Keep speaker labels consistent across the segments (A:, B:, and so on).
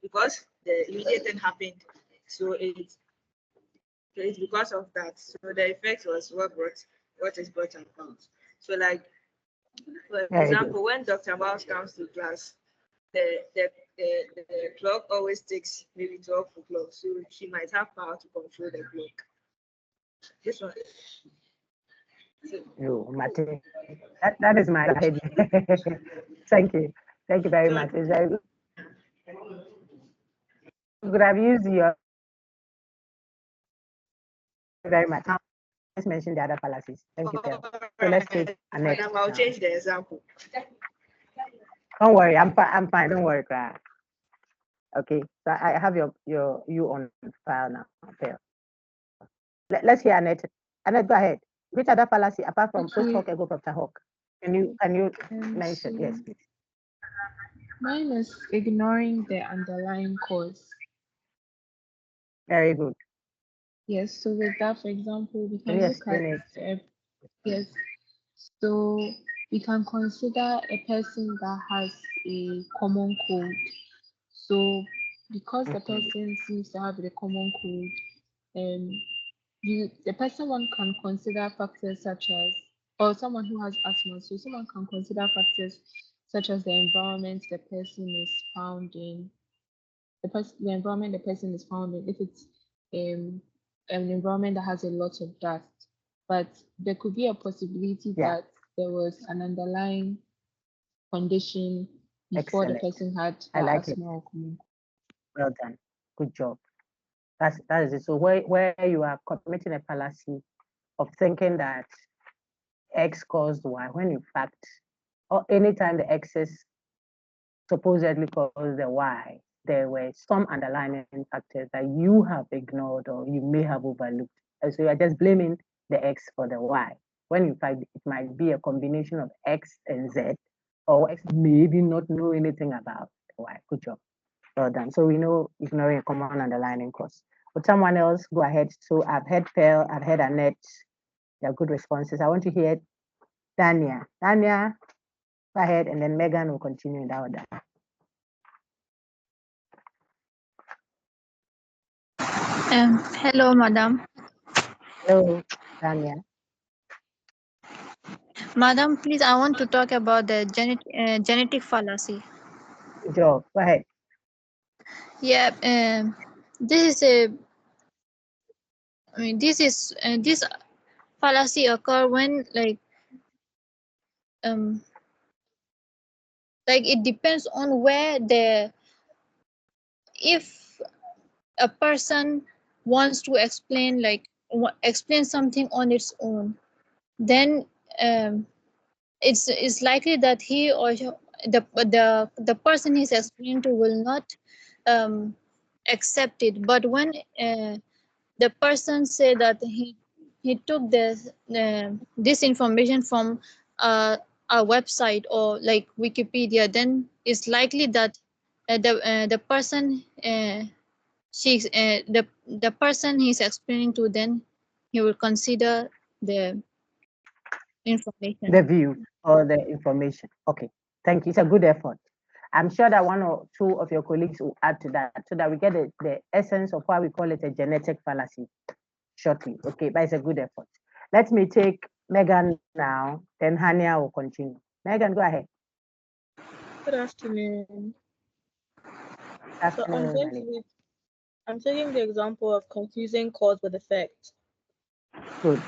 A: because the immediate thing happened. So it's because of that. So the effect was what is brought about. So like for
B: Very good.
A: example, when Dr. Mouse comes to class, the clock always takes maybe 12 o'clock. So she might have power to control the clock. This one.
B: No, Martin. That is my idea. Thank you. Thank you very much. It's very good. You could have used your very much. Now, let's mention the other fallacies. Thank you, Phil. So let's take Annette.
A: I'll change the example.
B: Don't worry, I'm fine. Don't worry, Clara. Okay, so I have you on file now, Phil. Let's hear Annette. Annette, go ahead. Which other fallacy apart from post hoc ego propter hoc? Can you mention? Yes, please.
C: Mine is ignoring the underlying cause.
B: Very good.
C: Yes, so with that, for example, we can
B: you
C: look at
B: explain it?
C: yes. So we can consider a person that has a common cold. So because the person seems to have the common cold, the person one can consider factors such as, or someone who has asthma, so someone can consider factors such as the environment the person is found in, the environment the person is found in. If it's an environment that has a lot of dust, but there could be a possibility that there was an underlying condition before the person had asthma or common.
B: Well done. Good job. That is it. So where you are committing a fallacy of thinking that X caused Y, when in fact, or anytime the X's supposedly caused the Y, there were some underlying factors that you have ignored or you may have overlooked. And so you are just blaming the X for the Y, when in fact it might be a combination of X and Z, or X maybe not know anything about the Y. Good job. Well done. So we know ignoring a common underlying cause. Would someone else go ahead? So I've heard Pearl, I've heard Annette. They're good responses. I want to hear Dania. Dania, go ahead, and then Megan will continue in that order.
D: Hello, madam.
B: Hello, Dania.
D: Madam, please, I want to talk about the genetic fallacy.
B: Good job. Go ahead.
D: Yeah, this is this fallacy occur when like it depends on where if a person wants to explain explain something on its own, then it's likely that he or the person he's explaining to will not accept it. But when the person say that he took this information from a website or like Wikipedia, then it's likely that the person the person he's explaining to, then he will consider the information.
B: The view or the information. Okay, thank you. It's a good effort. I'm sure that one or two of your colleagues will add to that so that we get the essence of why we call it a genetic fallacy shortly. Okay, but it's a good effort. Let me take Megan now, then Hania will continue. Megan, go ahead.
E: Good afternoon. So I'm taking the example of confusing cause with effect.
B: Good.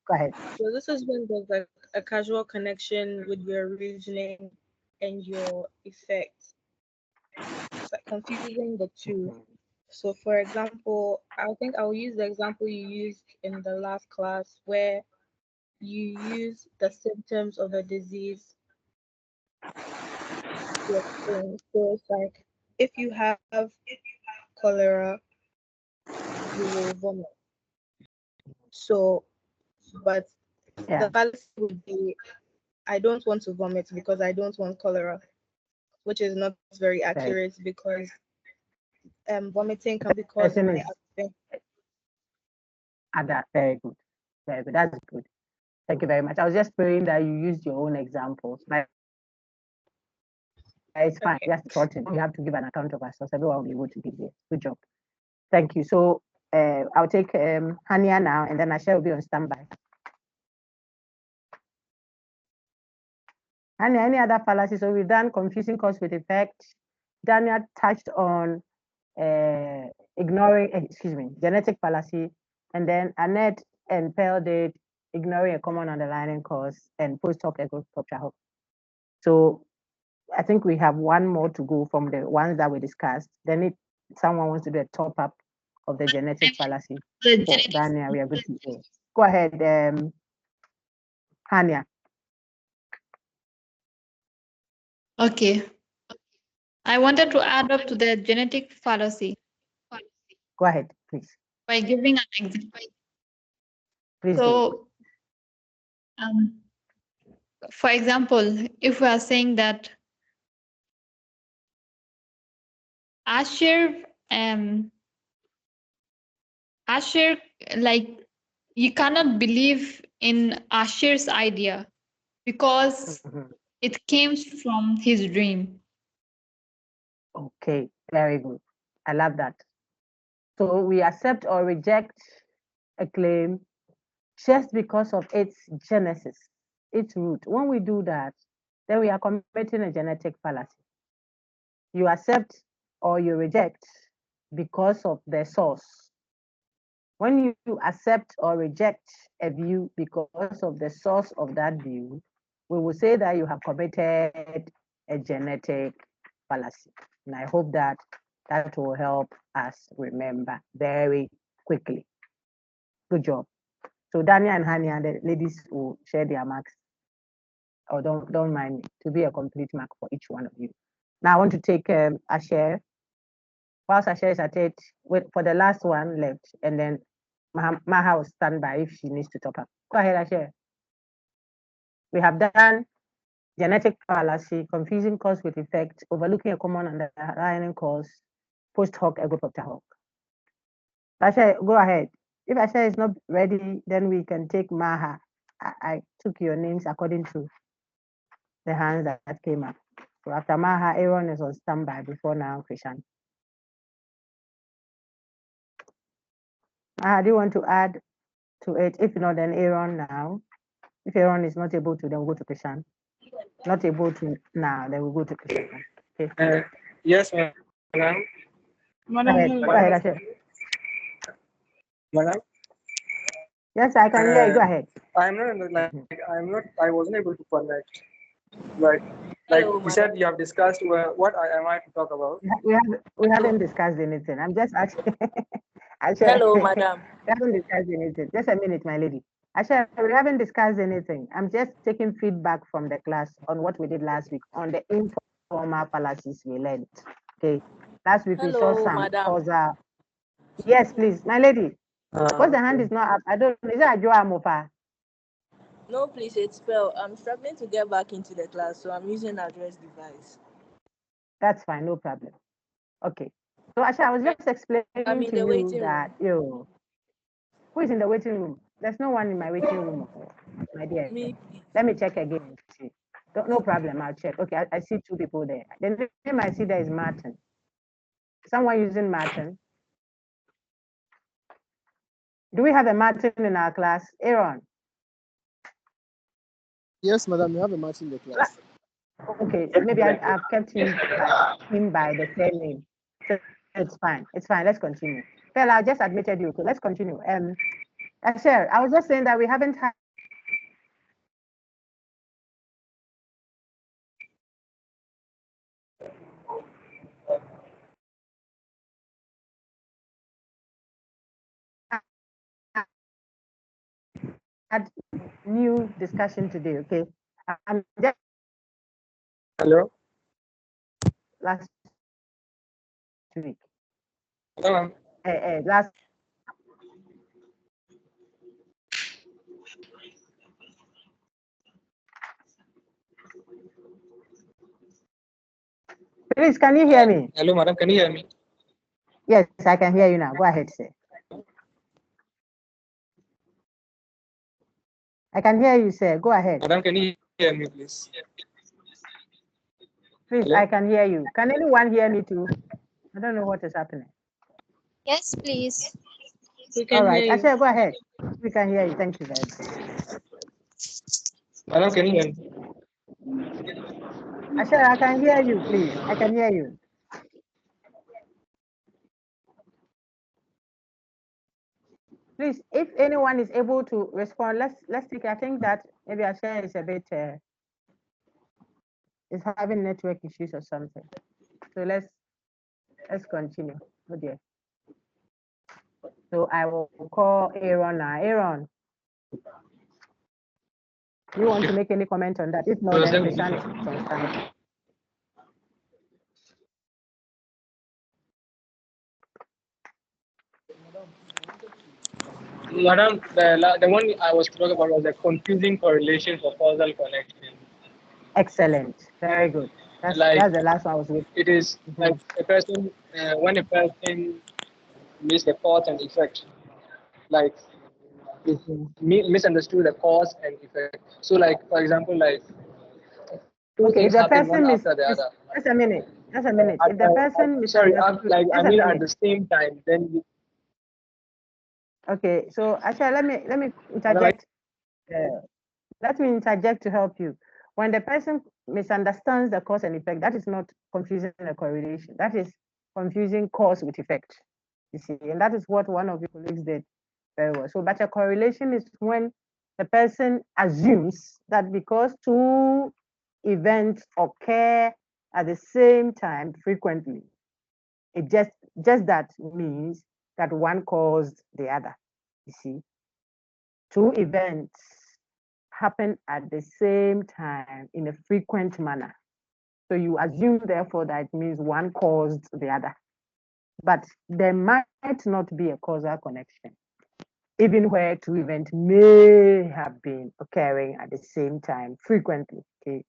B: Go ahead.
E: So this is when there's like a casual connection with your reasoning and your effect. It's like confusing the two. So for example, I think I'll use the example you used in the last class where you use the symptoms of a disease to explain. So it's like if you have cholera, you will vomit. So, but the fallacy would be, I don't want to vomit because I don't want cholera, which is not very accurate because vomiting can be caused by other.
B: Very good. Very good. That's good. Thank you very much. I was just praying that you used your own examples. it's fine. Just sorted. We have to give an account of ourselves. Everyone will be able to give it. Good job. Thank you. So I'll take Hania now, and then Asha will be on standby. Hania, any other fallacies? So we've done confusing cause with effect. Daniel touched on genetic fallacy, and then Annette and Pearl did ignoring a common underlying cause and post hoc ergo propter hoc. So I think we have one more to go from the ones that we discussed. Then if someone wants to do a top up of the genetic fallacy, Daniel, we are good to go. Go ahead, Hania.
D: Okay. I wanted to add up to the genetic fallacy
B: Go ahead, please.
D: by giving an example.
B: Please do.
D: So, for example, if we are saying that Asher, like you cannot believe in Asher's idea because it came from his dream.
B: Okay, very good. I love that. So we accept or reject a claim just because of its genesis, its root. When we do that, then we are committing a genetic fallacy. You accept or you reject because of the source. When you accept or reject a view because of the source of that view, we will say that you have committed a genetic fallacy. And I hope that that will help us remember very quickly. Good job. So Dania and Hania, the ladies will share their marks. Or don't mind me, to be a complete mark for each one of you. Now I want to take Asher. Whilst Asher is at it, for the last one left, and then Maha will stand by if she needs to top up. Go ahead, Asher. We have done genetic fallacy, confusing cause with effect, overlooking a common underlying cause, post hoc ergo propter hoc. Asher, go ahead. If Asher is not ready, then we can take Maha. I took your names according to the hands that came up. So after Maha, Aaron is on standby before now, Krishan. Maha, do you want to add to it? If not, then Aaron now. If Aaron is not able to, then we'll go to Krishan. Not able to now, then we'll go to Krishan. Okay.
F: Yes, madam.
B: Go ahead, Asher.
F: Madam?
B: Yes, I can hear you. Go ahead.
F: I'm not I wasn't able to connect. But you said you have discussed what am I to talk about?
B: We haven't discussed anything. I'm just asking.
G: Hello, madam.
B: We haven't discussed anything. Just a minute, my lady. Asher, we haven't discussed anything. I'm just taking feedback from the class on what we did last week on the informal fallacies we learned. Okay. Last week we saw some causal. Yes, please, my lady. What's the hand is not up? I don't. Is that Joa Mofa?
G: No, please, it's spell. I'm struggling to get back into the class, so I'm using address device.
B: That's fine, no problem. Okay. So Asha, I was just explaining to you that who is in the waiting room? There's no one in my waiting room, my dear.
G: Me.
B: Let me check again. No problem, I'll check. Okay, I see two people there. The name I see there is Martin. Someone using Martin? Do we have a Martin in our class? Aaron?
H: Yes, madam, we have a Martin in the class.
B: Okay, maybe I've kept him by the same name. So it's fine. It's fine. Let's continue. Well, I just admitted you. Okay, let's continue. Asher, I was just saying that we haven't had new discussion today. Okay, I'm just
F: Hello.
B: Last week.
F: Hello.
B: Last. Please, can you hear me?
F: Hello, madam. Can you hear me?
B: Yes, I can hear you now. Go ahead, sir. I can hear you, sir. Go ahead.
F: Madam, can you hear me, please?
B: Please,
F: Hello?
B: I can hear you. Can anyone hear me too? I don't know what is happening.
D: Yes, please.
C: We
B: All
C: can
B: right,
C: hear you.
B: Asha, go ahead. We can hear you. Thank you very much.
F: Madam, can you hear me?
B: Asha, I can hear you, please. I can hear you. Please, if anyone is able to respond, let's take. I think that maybe Asha is a bit is having network issues or something. So let's continue. Oh dear. So I will call Aaron now. Aaron, you want to make any comment on that? If not, then Krishan is on stand.
F: Madam, the one I was talking about was the confusing correlation for causal connection.
B: Excellent. Very good. That's
F: Like,
B: that's the last one I was with.
F: it is like a person, when a person makes the cause and effect, like it misunderstood the cause and effect. So, like, for example, like two
B: Okay, if
F: things
B: the
F: happen one
B: person
F: after the other.
B: just a minute, just a minute. If the person
F: Sorry,
B: misunderstood,
F: like I
B: just a
F: mean at
B: minute.
F: the same time, then you,
B: Okay, so actually, let me
F: otherwise,
B: interject. Let me interject to help you. When the person misunderstands the cause and effect, that is not confusing a correlation. That is confusing cause with effect. You see, and that is what one of your colleagues did very well. So, but a correlation is when the person assumes that because two events occur at the same time frequently, it just that means that one caused the other. You see, two events happen at the same time in a frequent manner. So you assume, therefore, that it means one caused the other. But there might not be a causal connection, even where two events may have been occurring at the same time frequently. Okay.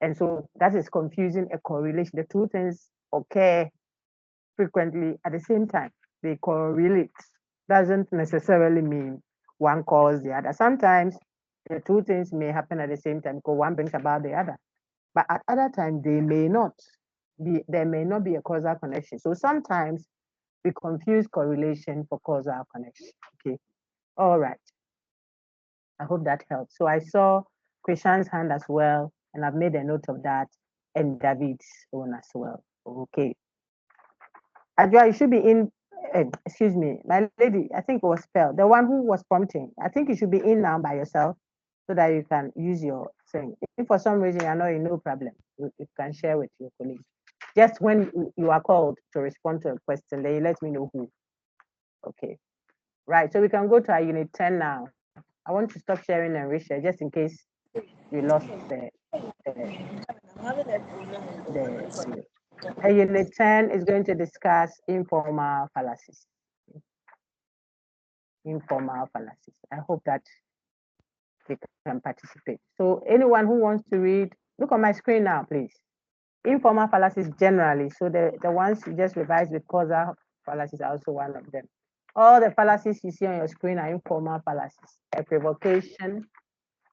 B: And so that is confusing a correlation. The two things occur frequently at the same time. They correlate. Doesn't necessarily mean one caused the other. Sometimes the two things may happen at the same time because one brings about the other. But at other times, they may not be, there may not be a causal connection. So sometimes we confuse correlation for causal connection. Okay. All right. I hope that helps. So I saw Krishan's hand as well, and I've made a note of that, and David's own as well. Okay. Adjoa, you should be in, excuse me, my lady, I think it was Pearl, the one who was prompting. I think you should be in now by yourself so that you can use your thing. If for some reason you're not in, no problem. You can share with your colleagues. Just when you are called to respond to a question, then you let me know who. Okay. Right. So we can go to our unit 10 now. I want to stop sharing and reshare just in case you lost unit 10 is going to discuss informal fallacies. Informal fallacies. I hope that they can participate. So anyone who wants to read, look on my screen now, please. Informal fallacies generally. So the ones you just revised with causal fallacies are also one of them. All the fallacies you see on your screen are informal fallacies. Equivocation,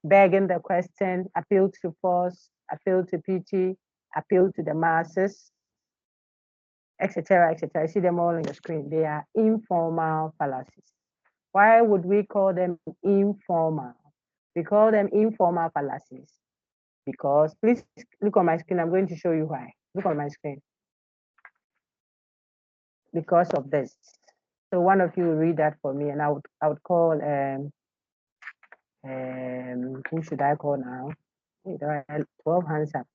B: begging the question, appeal to force, appeal to pity, appeal to the masses, etc., etc. You see them all on your screen. They are informal fallacies. Why would we call them informal? We call them informal fallacies because, please look on my screen. I'm going to show you why. Look on my screen. Because of this. So one of you will read that for me, and I would call who should I call now? There are 12 hands up.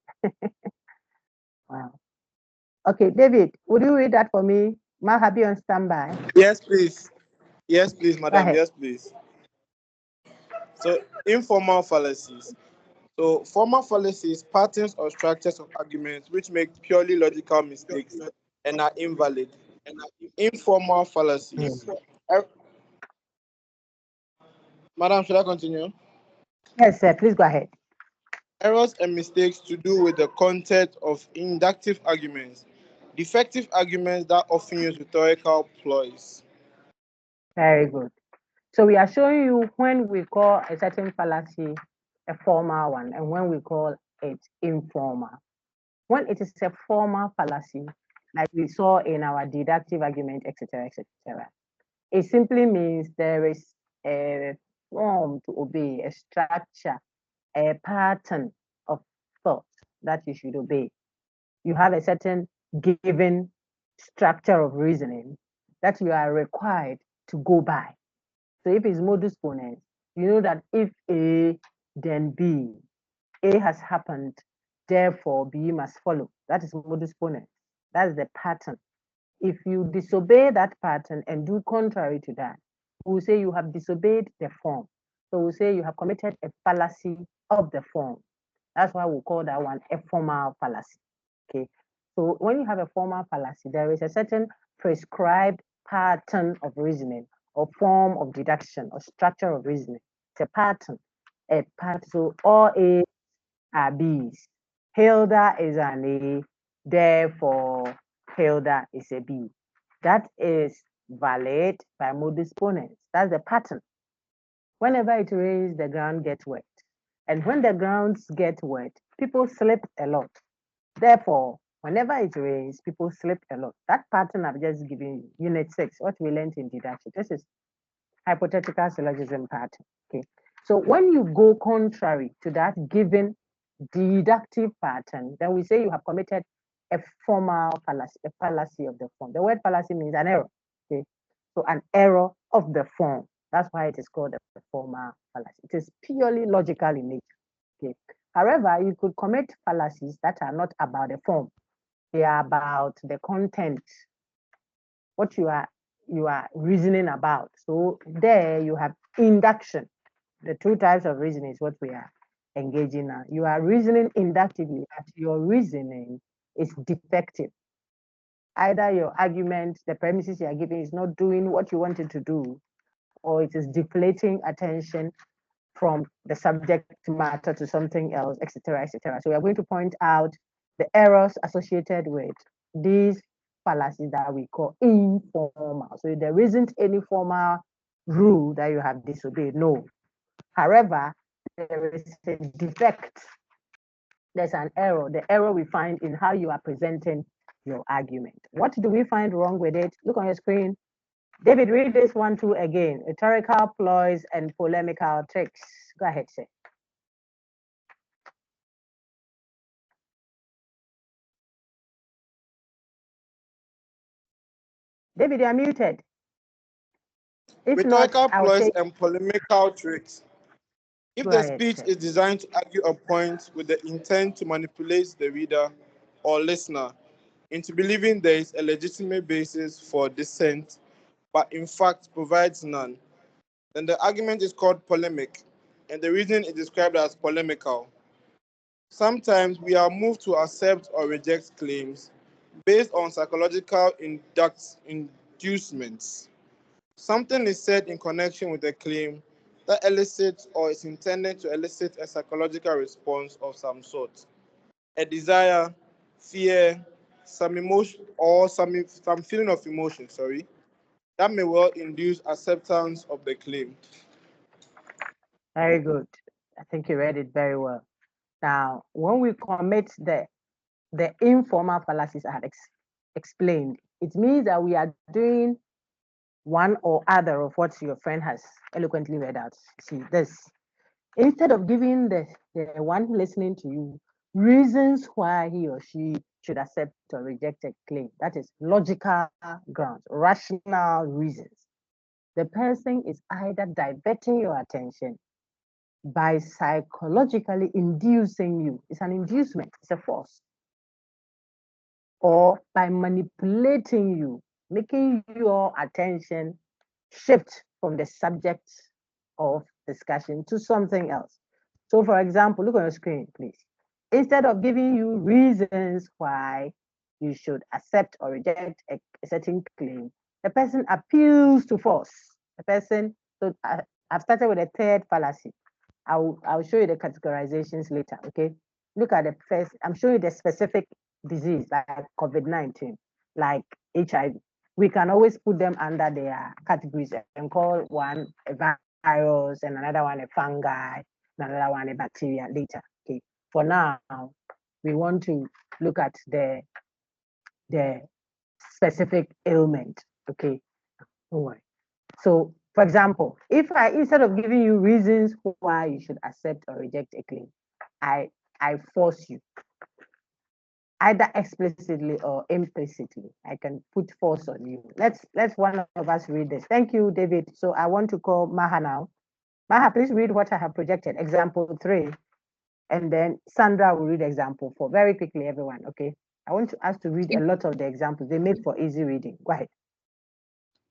B: Wow. Okay, David, would you read that for me? Mahabi on standby.
H: Yes, please. Yes, please,
B: Go
H: madam.
B: ahead.
H: Yes, please. So, informal fallacies. So, formal fallacies, patterns or structures of arguments which make purely logical mistakes and are invalid. Informal fallacies. Madam, should I continue?
B: Yes, sir. Please go ahead.
H: Errors and mistakes to do with the content of inductive arguments, defective arguments that often use rhetorical ploys.
B: Very good. So we are showing you when we call a certain fallacy a formal one and when we call it informal. When it is a formal fallacy, like we saw in our deductive argument, etc., etc., it simply means there is a form to obey, a structure, a pattern of thought that you should obey. You have a certain given structure of reasoning that you are required to go by. So if it's modus ponens, you know that if A, then B. A has happened, therefore B must follow. That is modus ponens. That's the pattern. If you disobey that pattern and do contrary to that, we'll say you have disobeyed the form. So we'll say you have committed a fallacy of the form. That's why we call that one a formal fallacy. Okay. So when you have a formal fallacy, there is a certain prescribed pattern of reasoning or form of deduction or structure of reasoning. It's a pattern. So all A's are B's. Hilda is an A, therefore Hilda is a B. That is valid by modus ponens. That's the pattern. Whenever it rains, the ground gets wet. And when the grounds get wet, people slip a lot. Therefore, whenever it rains, people slip a lot. That pattern I've just given you, unit 6, what we learned in deduction. This is hypothetical syllogism pattern. Okay. So when you go contrary to that given deductive pattern, then we say you have committed a formal fallacy, a fallacy of the form. The word fallacy means an error. Okay. So an error of the form. That's why it is called a formal fallacy. It is purely logical in nature. Okay. However, you could commit fallacies that are not about the form. They are about the content, what you are reasoning about. So there you have induction. The two types of reasoning is what we are engaging now. You are reasoning inductively, but your reasoning is defective. Either your argument, the premises you are giving is not doing what you wanted to do, or it is deflating attention from the subject matter to something else, etc., etc. So we are going to point out the errors associated with these fallacies that we call informal. So there isn't any formal rule that you have disobeyed, no. However, there is a defect. There's an error. The error we find in how you are presenting your argument. What do we find wrong with it? Look on your screen. David, read this one too again. Rhetorical ploys and polemical tricks. Go ahead, sir. David, you are muted. If
H: Rhetorical
B: not,
H: ploys and polemical tricks. If the speech is designed to argue a point with the intent to manipulate the reader or listener into believing there is a legitimate basis for dissent, but in fact provides none, then the argument is called polemic, and the reason is described as polemical. Sometimes we are moved to accept or reject claims based on psychological inducements. Something is said in connection with a claim that elicits or is intended to elicit a psychological response of some sort. A desire, fear, some emotion, or some feeling of emotion, that may well induce acceptance of the claim.
B: Very good. I think you read it very well. Now, when we commit the informal fallacies I had explained, it means that we are doing one or other of what your friend has eloquently read out. See this. Instead of giving the one listening to you reasons why he or she should accept or reject a claim, that is logical grounds, rational reasons, the person is either diverting your attention by psychologically inducing you. It's an inducement, it's a force. Or by manipulating you, making your attention shift from the subject of discussion to something else. So for example, look on your screen, please. Instead of giving you reasons why you should accept or reject a certain claim, the person appeals to force. The person, so I've started with a third fallacy. I'll show you the categorizations later, okay? Look at the first, I'm showing you the specific disease like COVID-19, like HIV. We can always put them under their categories and call one a virus and another one a fungi, and another one a bacteria later, okay? For now, we want to look at the specific ailment. Okay, don't worry. So, for example, if I, instead of giving you reasons why you should accept or reject a claim, I force you, either explicitly or implicitly. I can put force on you. Let's one of us read this. Thank you, David. So I want to call Maha now. Maha, please read what I have projected. Example 3. And then Sandra will read example 4. Very quickly, everyone, okay? I want us to read a lot of the examples. They make for easy reading. Go ahead.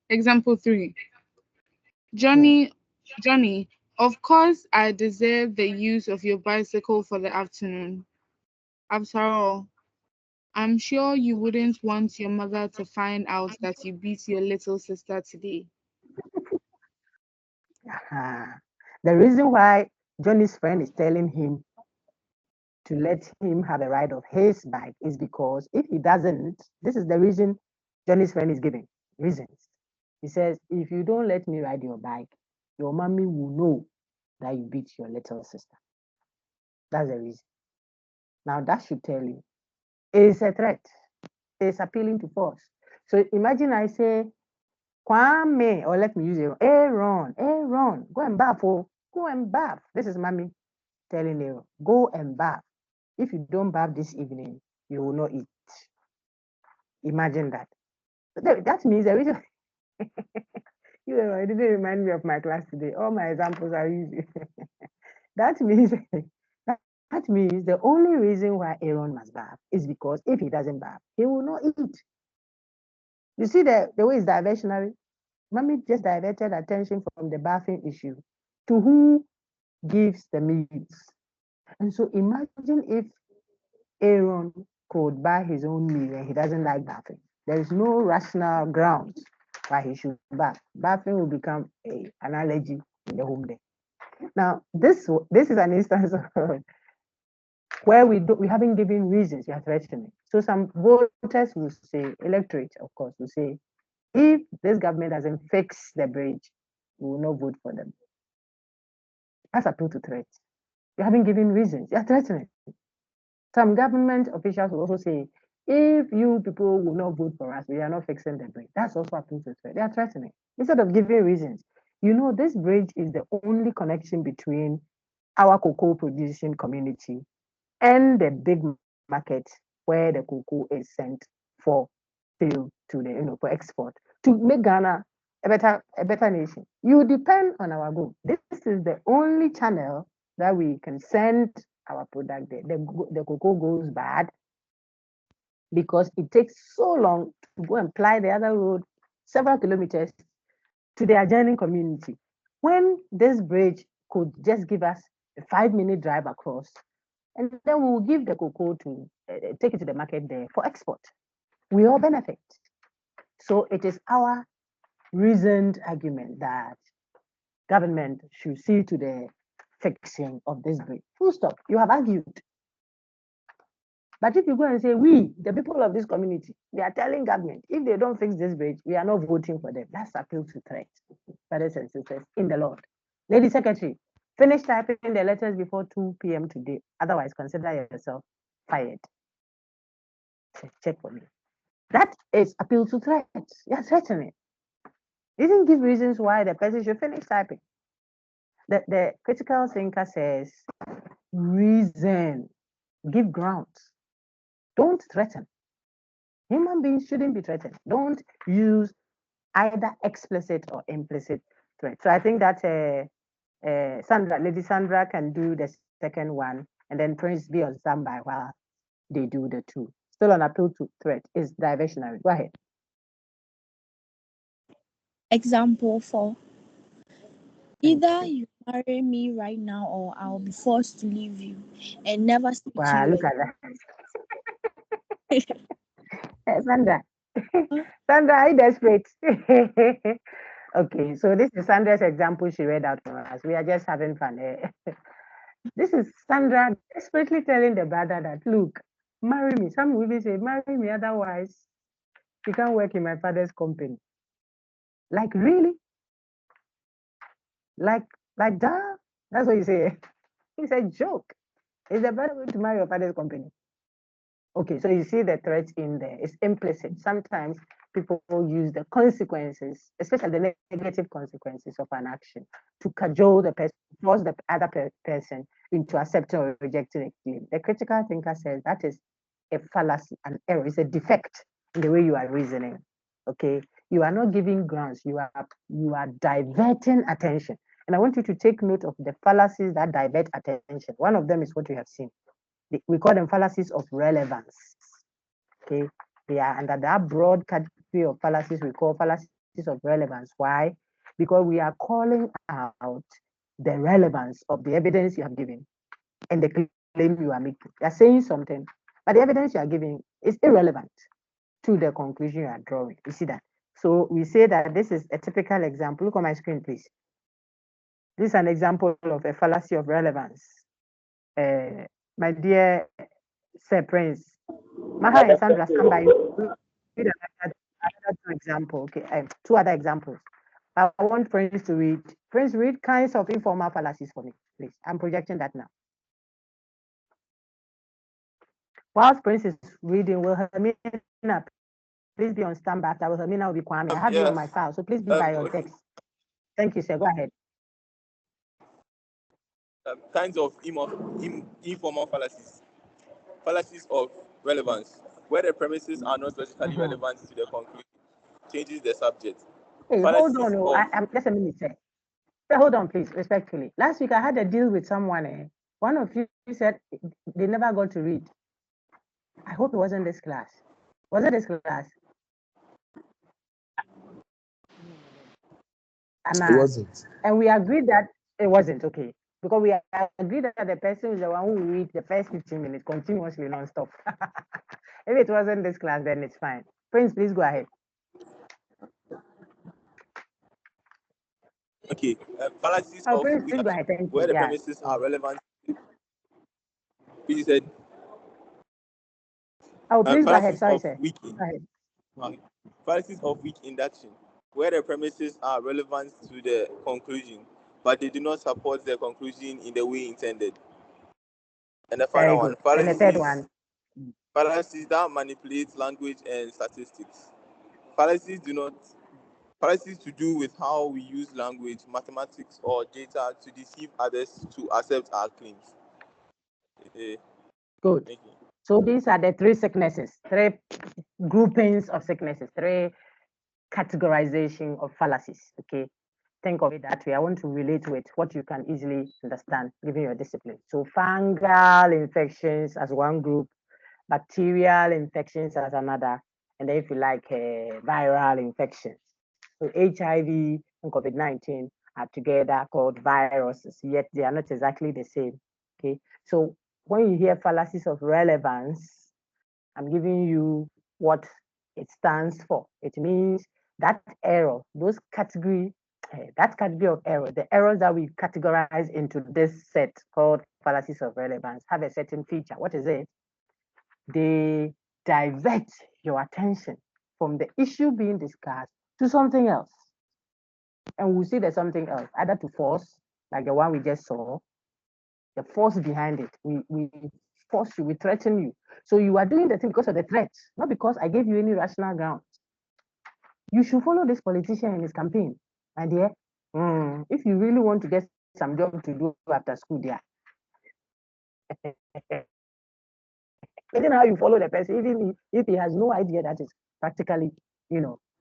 I: Example 3. Johnny, of course I deserve the use of your bicycle for the afternoon. After all, I'm sure you wouldn't want your mother to find out that you beat your little sister today.
B: The reason why Johnny's friend is telling him to let him have a ride of his bike is because if he doesn't, this is the reason Johnny's friend is giving reasons. He says, if you don't let me ride your bike, your mommy will know that you beat your little sister. That's the reason. Now that should tell you, it's a threat. It's appealing to force. So imagine I say, Kwame, or let me use it, Aaron, go and bath, oh, go and bath. This is mommy telling you, go and bath. If you don't bath this evening, you will not eat. Imagine that. That means the reason. You know, it didn't remind me of my class today. All my examples are easy. That means the only reason why Aaron must bath is because if he doesn't bath, he will not eat. You see the way it's diversionary? Mommy just diverted attention from the bathing issue to who gives the meals. And so imagine if Aaron could buy his own meal and he doesn't like bathing. There is no rational ground why he should bath. Bathing will become an allergy in the home day. Now, this is an instance of where we haven't given reasons, we are threatening. So some voters will say, electorate, of course, will say, if this government doesn't fix the bridge, we will not vote for them. That's appeal to threat. You haven't given reasons, you are threatening. Some government officials will also say, if you people will not vote for us, we are not fixing the bridge. That's also appeal to threat. They are threatening. Instead of giving reasons, you know, this bridge is the only connection between our cocoa producing community and the big market where the cocoa is sent for sale to the, for export, to make Ghana a better nation. You depend on our gold. This is the only channel that we can send our product there. The cocoa goes bad because it takes so long to go and ply the other road several kilometers to the adjoining community. When this bridge could just give us a 5-minute drive across, and then we will give the cocoa to take it to the market there for export. We all benefit. So it is our reasoned argument that government should see to the fixing of this bridge. Full stop. You have argued. But if you go and say, we, the people of this community, they are telling government, if they don't fix this bridge, we are not voting for them. That's appeal to threat, brothers and sisters, in the Lord. Lady Secretary, finish typing the letters before 2 p.m. today. Otherwise, consider yourself fired. Check for me. That is appeal to threat. You're threatening. You didn't give reasons why the person should finish typing. The critical thinker says, reason, give grounds. Don't threaten. Human beings shouldn't be threatened. Don't use either explicit or implicit threat. So I think that Lady Sandra can do the second one, and then Prince be on standby while they do the two. Still on appeal to threat is diversionary. Go ahead.
J: Example 4. Either you marry me right now or I'll be forced to leave you and never speak to you.
B: Look at that. Sandra. Sandra, are you desperate? Okay, so this is Sandra's example she read out for us. We are just having fun. This is Sandra desperately telling the brother that, look, marry me. Some will even say, marry me, otherwise you can't work in my father's company. Like, really? Like that? That's what you say. It's a joke. Is the brother going to marry your father's company? Okay, so you see the threat in there. It's implicit. Sometimes people use the consequences, especially the negative consequences of an action, to cajole the person, force the other person into accepting or rejecting a claim. The critical thinker says that is a fallacy, an error. It's a defect in the way you are reasoning. Okay, you are not giving grounds. You are diverting attention. And I want you to take note of the fallacies that divert attention. One of them is what you have seen. We call them fallacies of relevance. Okay, they are under that broad category of fallacies we call fallacies of relevance. Why? Because we are calling out the relevance of the evidence you have given and the claim you are making. You are saying something, but the evidence you are giving is irrelevant to the conclusion you are drawing. You see that? So we say that this is a typical example. Look on my screen, please. This is an example of a fallacy of relevance. My dear Sir Prince, Maha and Sandra, stand by. Read another two examples. Okay, two other examples. I want Prince to read. Prince, read kinds of informal fallacies for me, please. I'm projecting that now. Whilst Prince is reading, will Hermina please be on standby? After Hermina will be Kwame. I have you on my file, so please be by your text. Thank you, sir. Go ahead.
K: Kinds of informal fallacies. Fallacies of relevance, where the premises are not logically relevant to the conclusion, changes the subject.
B: Hey, hold on. I'm just a minute, sir. Hold on, please, respectfully. Last week I had a deal with someone. One of you said they never got to read. I hope it wasn't this class. Was it this class?
L: It wasn't.
B: And we agreed that it wasn't, okay. Because we agreed that the person is the one who reads the first 15 minutes continuously, non-stop. If it wasn't this class, then it's fine. Prince, please go ahead.
K: Okay, fallacies of
B: Prince, please go ahead.
K: where the premises are relevant. Please said.
B: Please go ahead. Sorry, sir.
K: Fallacies of weak induction, where the premises are relevant to the conclusion, but they do not support the conclusion in the way intended. And the final one,
B: and the third one,
K: fallacies that manipulate language and statistics. Fallacies to do with how we use language, mathematics, or data to deceive others to accept our claims.
B: Good. So these are the three sicknesses, three groupings of sicknesses, three categorization of fallacies. Okay, think of it that way. I want to relate with what you can easily understand given your discipline. So fungal infections as one group, bacterial infections as another, and then if you like viral infections. So HIV and COVID-19 are together called viruses, yet they are not exactly the same. Okay, so when you hear fallacies of relevance, I'm giving you what it stands for. It means that error, that category of error, the errors that we categorize into this set called fallacies of relevance have a certain feature. What is it? They divert your attention from the issue being discussed to something else. And we'll see there's something else, either to force, like the one we just saw, the force behind it. We force you, we threaten you. So you are doing the thing because of the threat, not because I gave you any rational ground. You should follow this politician in his campaign, my dear. If you really want to get some job to do after school, there. Even how you follow the person, even if he has no idea that is practically,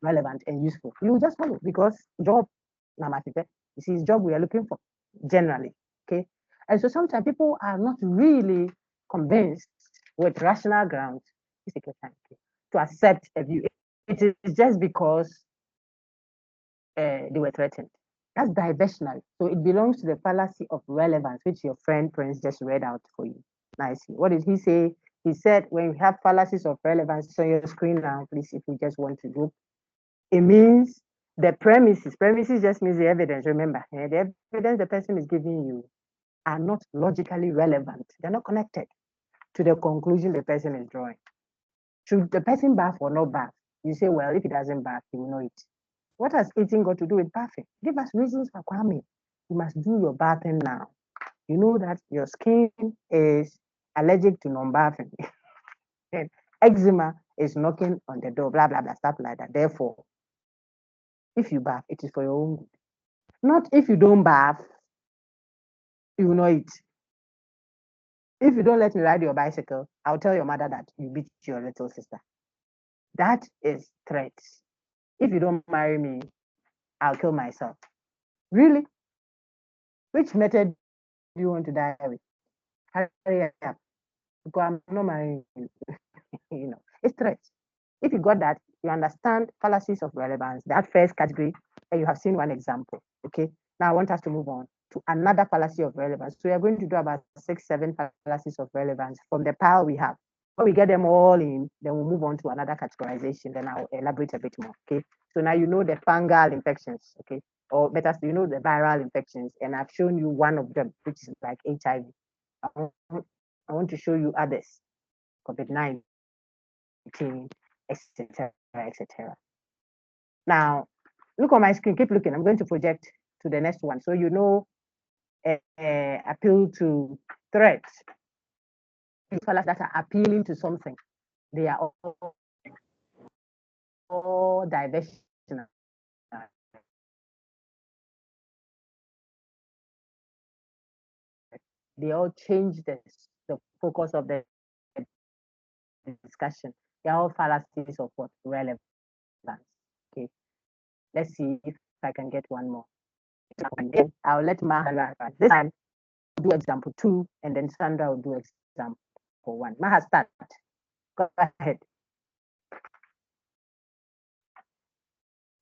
B: relevant and useful, you just follow because job, you see, it's job we are looking for generally. Okay, and so sometimes people are not really convinced with rational grounds to accept a view. It is just because they were threatened. That's diversionary. So it belongs to the fallacy of relevance, which your friend Prince just read out for you nicely. What did he say? He said, when we have fallacies of relevance, on your screen now, please, if you just want to group, it means the premises. Premises just means the evidence, remember. The evidence the person is giving you are not logically relevant. They're not connected to the conclusion the person is drawing. Should the person bath or not bath? You say, well, if he doesn't bath, he will not eat. What has eating got to do with bathing? Give us reasons for Kwame. You must do your bathing now. You know that your skin is allergic to non-bathing. Eczema is knocking on the door, blah, blah, blah, stuff like that. Therefore, if you bath, it is for your own good. Not if you don't bath, you will not eat. If you don't let me ride your bicycle, I'll tell your mother that you beat your little sister. That is threat. If you don't marry me, I'll kill myself. Really? Which method do you want to die with? Hurry up, because I'm not marrying you. You know, it's threat. If you got that, you understand fallacies of relevance, that first category, and you have seen one example. Okay. Now I want us to move on to another fallacy of relevance. So we are going to do about 6, 7 fallacies of relevance from the pile we have. When we get them all in, then we'll move on to another categorization. Then I'll elaborate a bit more. Okay. So now you know the fungal infections. Okay. Or better, you know the viral infections, and I've shown you one of them, which is like HIV. I want to show you others. COVID-19, etc., etc. Now, look on my screen. Keep looking. I'm going to project to the next one, so you know, appeal to threats. Fellas that are appealing to something, they are all diversional. They all change the focus of the discussion. They are all fallacies of what? Relevance. Okay. Let's see if I can get one more. I'll let Maha this time do example 2, and then Sandra will do example 1. Maha, start. Go ahead.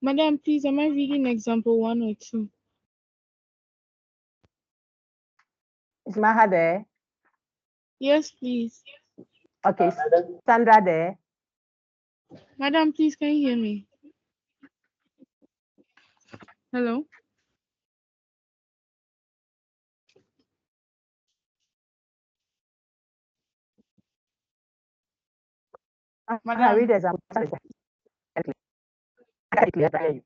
I: Madam, please, am I reading example 1 or 2?
B: Is Maha there?
I: Yes, please.
B: Okay, Sandra there?
I: Madam, please, can you hear me? Hello?
B: Madam, read example. I hear you.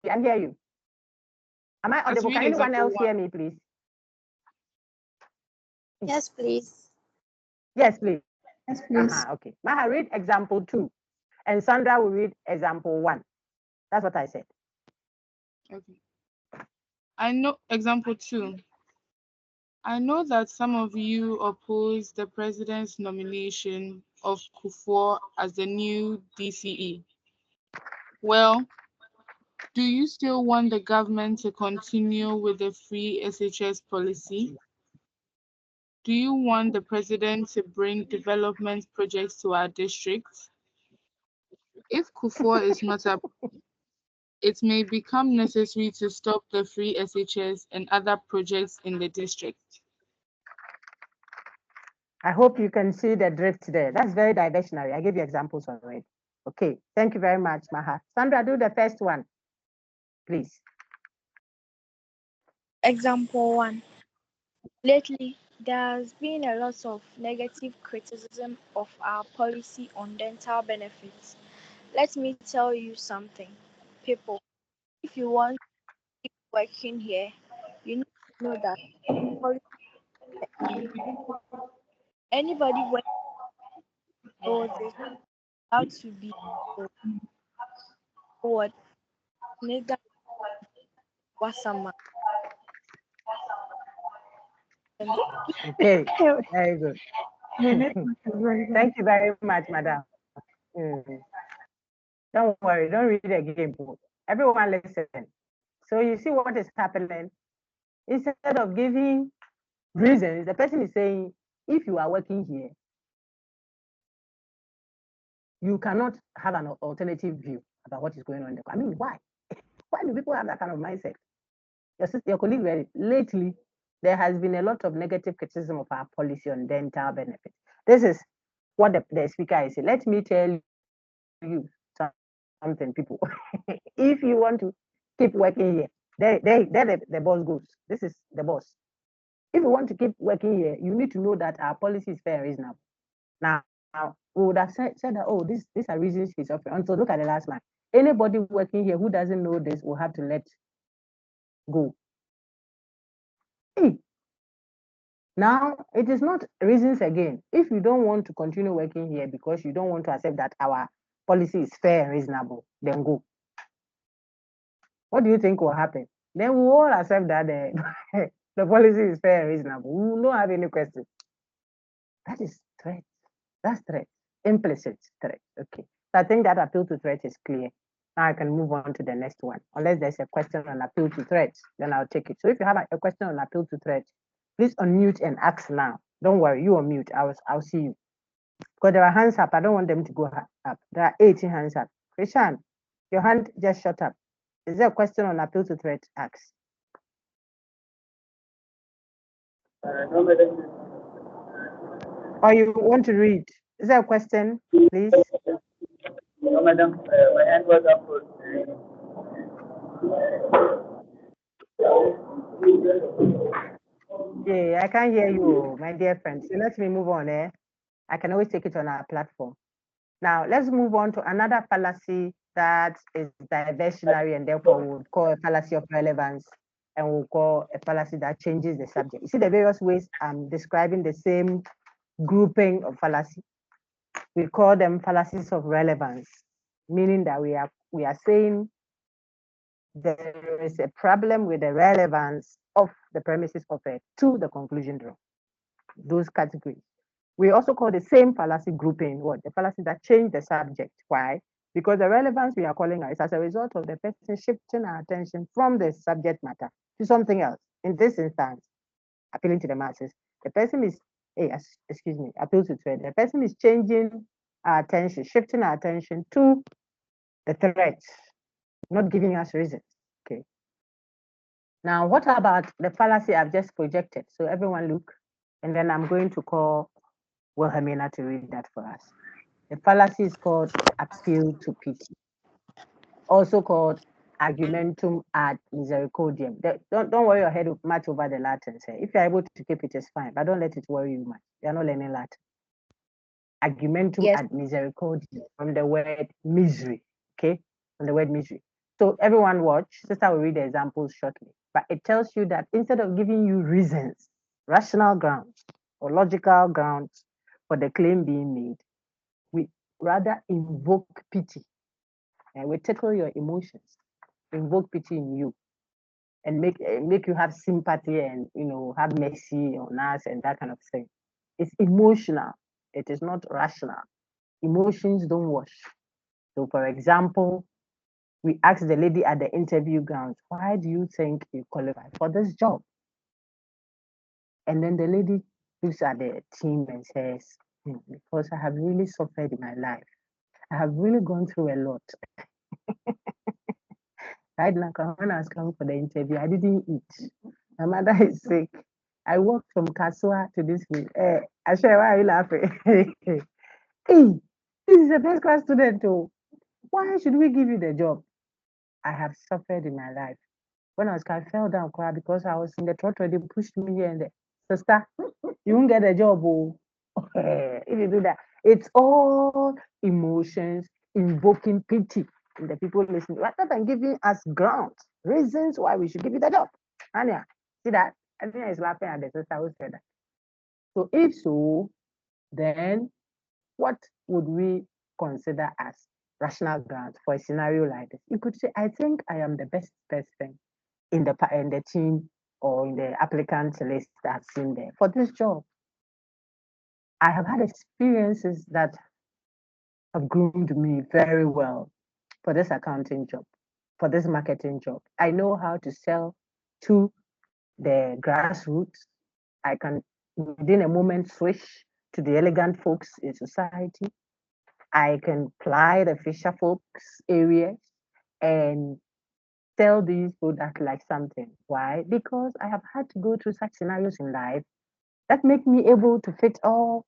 B: I hear you. Am I audible? Can anyone else hear me, please?
D: Yes, please.
B: Yes, please.
D: Yes, please.
B: Okay. Maha, read example 2, and Sandra will read example 1. That's what I said.
I: Okay. I know example 2. I know that some of you oppose the president's nomination of Kufuor as the new DCE. Well, do you still want the government to continue with the free SHS policy? Do you want the president to bring development projects to our districts? If Kufuor is not up, it may become necessary to stop the free SHS and other projects in the district.
B: I hope you can see the drift there. That's very diversionary. I gave you examples already. Okay, thank you very much, Maha. Sandra, do the first one, please.
J: Example 1. Lately, there has been a lot of negative criticism of our policy on dental benefits. Let me tell you something, people. If you want to keep working here, you need to know that anybody when knows this how to be forward, nigga, wasama.
B: Okay, very good. Thank you very much, madam. Don't worry, don't read the game. Everyone listen. So you see what is happening? Instead of giving reasons, the person is saying, if you are working here, you cannot have an alternative view about what is going on in the country. I mean, why? Why do people have that kind of mindset? Your colleague read it. Lately, there has been a lot of negative criticism of our policy on dental benefits. This is what the speaker is saying. Let me tell you something, people. If you want to keep working here, there the boss goes. This is the boss. If you want to keep working here, you need to know that our policy is fair and reasonable. Now, we would have said that, oh, these are reasons he's offering. And so look at the last line. Anybody working here who doesn't know this will have to let go. Hey, Now, it is not reasons again. If you don't want to continue working here because you don't want to accept that our policy is fair and reasonable, then go. What do you think will happen? Then we all accept that the policy is fair and reasonable. We will not have any question. That is threat. That's threat. Implicit threat. Okay. So I think that appeal to threat is clear. Now I can move on to the next one. Unless there's a question on appeal to threat, then I'll take it. So if you have a question on appeal to threat, please unmute and ask now. Don't worry, you unmute. I'll see you. Because there are hands up. I don't want them to go up. There are 18 hands up. Krishan, your hand just shut up. Is there a question on appeal to threat? Ask.
L: No, madam.
B: Or you want to read? Is there a question, please?
L: No, madam. My hand was up.
B: Yeah, I can't hear you, my dear friend. So let me move on. I can always take it on our platform. Now, let's move on to another fallacy that is diversionary and therefore we'll call a fallacy of relevance, and we'll call a fallacy that changes the subject. You see the various ways I'm describing the same grouping of fallacy. We call them fallacies of relevance, meaning that we are saying there is a problem with the relevance of the premises offered to the conclusion drawn. Those categories. We also call the same fallacy grouping what? The fallacies that change the subject. Why? Because the relevance we are calling is as a result of the person shifting our attention from the subject matter to something else. In this instance, appealing to the masses, the person is, appeal to threat. The person is changing our attention, shifting our attention to the threat, not giving us reasons. Okay. Now, what about the fallacy I've just projected? So everyone look, and then I'm going to call Wilhelmina to read that for us. The fallacy is called appeal to pity, also called argumentum ad misericordiam. Don't worry your head much over the Latin. If you're able to keep it, it's fine, but don't let it worry you much. You're not learning Latin. Argumentum ad misericordiam, from the word misery, okay? From the word misery. So everyone watch. Sister will read the examples shortly. But it tells you that instead of giving you reasons, rational grounds, or logical grounds for the claim being made, we rather invoke pity, and we tickle your emotions, invoke pity in you, and make you have sympathy and have mercy on us and that kind of thing. It's emotional. It is not rational. Emotions don't wash. So, for example, we asked the lady at the interview grounds, "Why do you think you qualify for this job?" And then the lady looks at the team and says, "Because I have really suffered in my life. I have really gone through a lot." Right now, when I was coming for the interview, I didn't eat. My mother is sick. I walked from Kasua to this place. Asha, why are you laughing? Hey, this is a first class student too. Why should we give you the job? I have suffered in my life. When I fell down because I was in the trotro, they pushed me here and there. Sister, you won't get a job. Oh. If you do that, it's all emotions, invoking pity in the people listening, rather than giving us grounds, reasons why we should give you the job. Anya, see that? Anya is laughing at the sister who said that. So if so, then what would we consider as rational grounds for a scenario like this? You could say, I think I am the best person in the team or in the applicant list that's in there for this job. I have had experiences that have groomed me very well for this accounting job, for this marketing job. I know how to sell to the grassroots. I can, within a moment, switch to the elegant folks in society. I can ply the fisher folks areas and sell these products like something. Why? Because I have had to go through such scenarios in life that make me able to fit all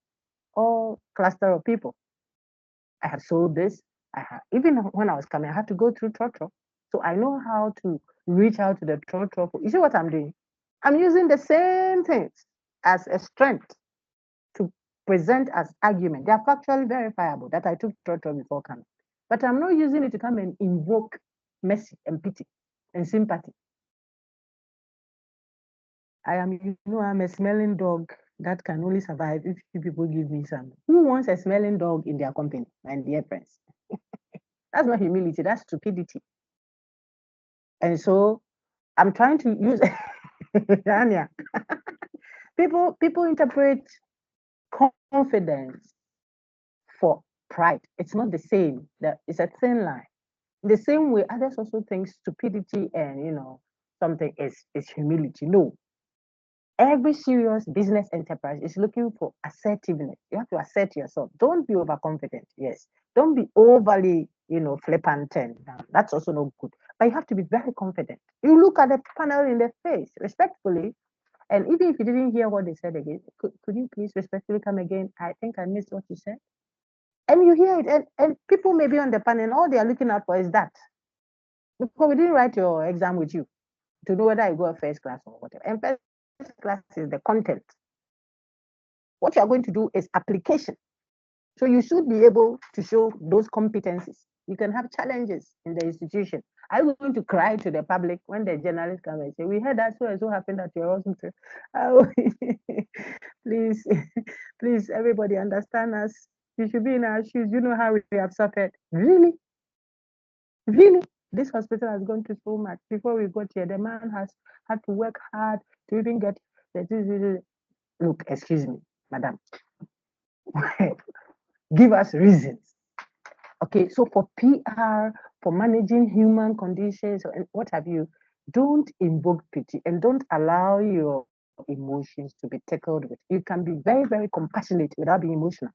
B: cluster of people. I have sold this. Even when I was coming, I had to go through Trotro. So I know how to reach out to the Trotro. You see what I'm doing? I'm using the same things as a strength to present as argument. They are factually verifiable that I took Trotro before coming. But I'm not using it to come and invoke mercy and pity and sympathy. I'm a smelling dog that can only survive if you people give me some. Who wants a smelling dog in their company, my dear friends? That's not humility, that's stupidity. And so I'm trying to use Dania. People interpret confidence for pride. It's not the same. It's a thin line. The same way others also think stupidity and something is humility. No. Every serious business enterprise is looking for assertiveness. You have to assert yourself. Don't be overconfident. Yes. Don't be overly, flippant. And that's also not good. But you have to be very confident. You look at the panel in the face respectfully. And even if you didn't hear what they said again, could you please respectfully come again? I think I missed what you said. And you hear it. And people may be on the panel and all they are looking out for is that. Because we didn't write your exam with you to know whether you go first class or whatever. And first class is the content. What you are going to do is application. So you should be able to show those competencies. You can have challenges in the institution. Are you going to cry to the public when the journalists come and say, we heard that so and so happened at your hospital? Oh, please, please, everybody understand us. You should be in our shoes. You know how we have suffered. Really? Really? This hospital has gone through so much. Before we got here, the man has had to work hard to even get the. Look, excuse me, madam. Give us reasons. Okay, so for PR, for managing human conditions, and what have you, don't invoke pity and don't allow your emotions to be tackled with. You can be very, very compassionate without being emotional.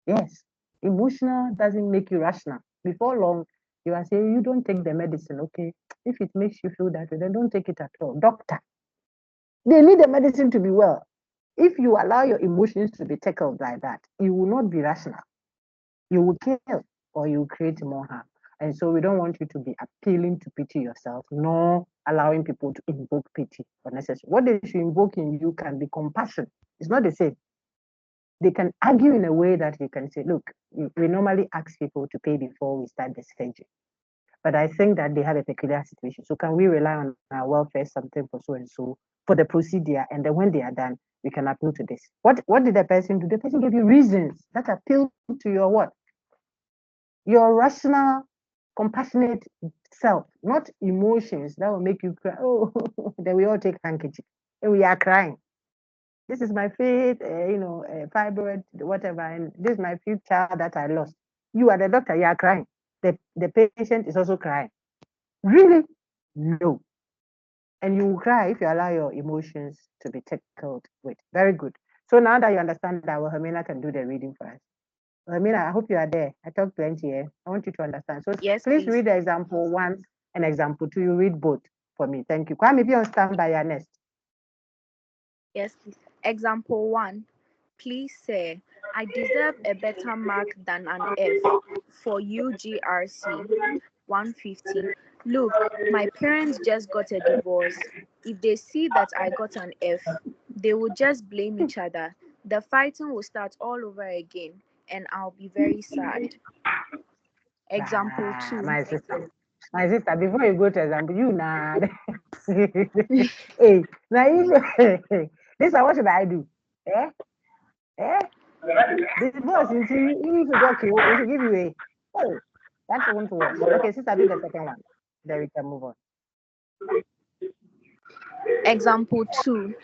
B: Yes, emotional doesn't make you rational. Before long, you are saying you don't take the medicine, okay? If it makes you feel that way, then don't take it at all. Doctor, they need the medicine to be well. If you allow your emotions to be tackled like that, you will not be rational. You will kill or you will create more harm. And so we don't want you to be appealing to pity yourself, nor allowing people to invoke pity unnecessary. What they should invoke in you can be compassion. It's not the same. They can argue in a way that you can say, look, we normally ask people to pay before we start the surgery. But I think that they have a peculiar situation. So can we rely on our welfare something for so and so for the procedure? And then when they are done, we can appeal to this. What did the person do? The person gave you reasons that appeal to your what? Your rational, compassionate self, not emotions that will make you cry. Oh, then we all take handkerchief and we are crying. This is my faith, fibroid, whatever, and this is my fifth child that I lost. You are the doctor, you are crying. The patient is also crying. Really? No. And you will cry if you allow your emotions to be tackled with. Very good. So now that you understand that, well, Hermina can do the reading for us. Hermina, I hope you are there. I talk plenty here. I want you to understand. So
E: yes,
B: please read the example 1 and example 2. You read both for me. Thank you. Kwame, be on standby, you're next.
E: Yes, please. Example 1. Please say, I deserve a better mark than an F for UGRC 150. Look, my parents just got a divorce. If they see that I got an F, they will just blame each other. The fighting will start all over again, and I'll be very sad. Example 2.
B: My sister, before you go to example, you nah. Hey, now this is what should I do? The boss, you see, if you go kill, we should give you a. Oh, that won't work. Okay, sister, do the second one. Then we can move on.
E: Example 2.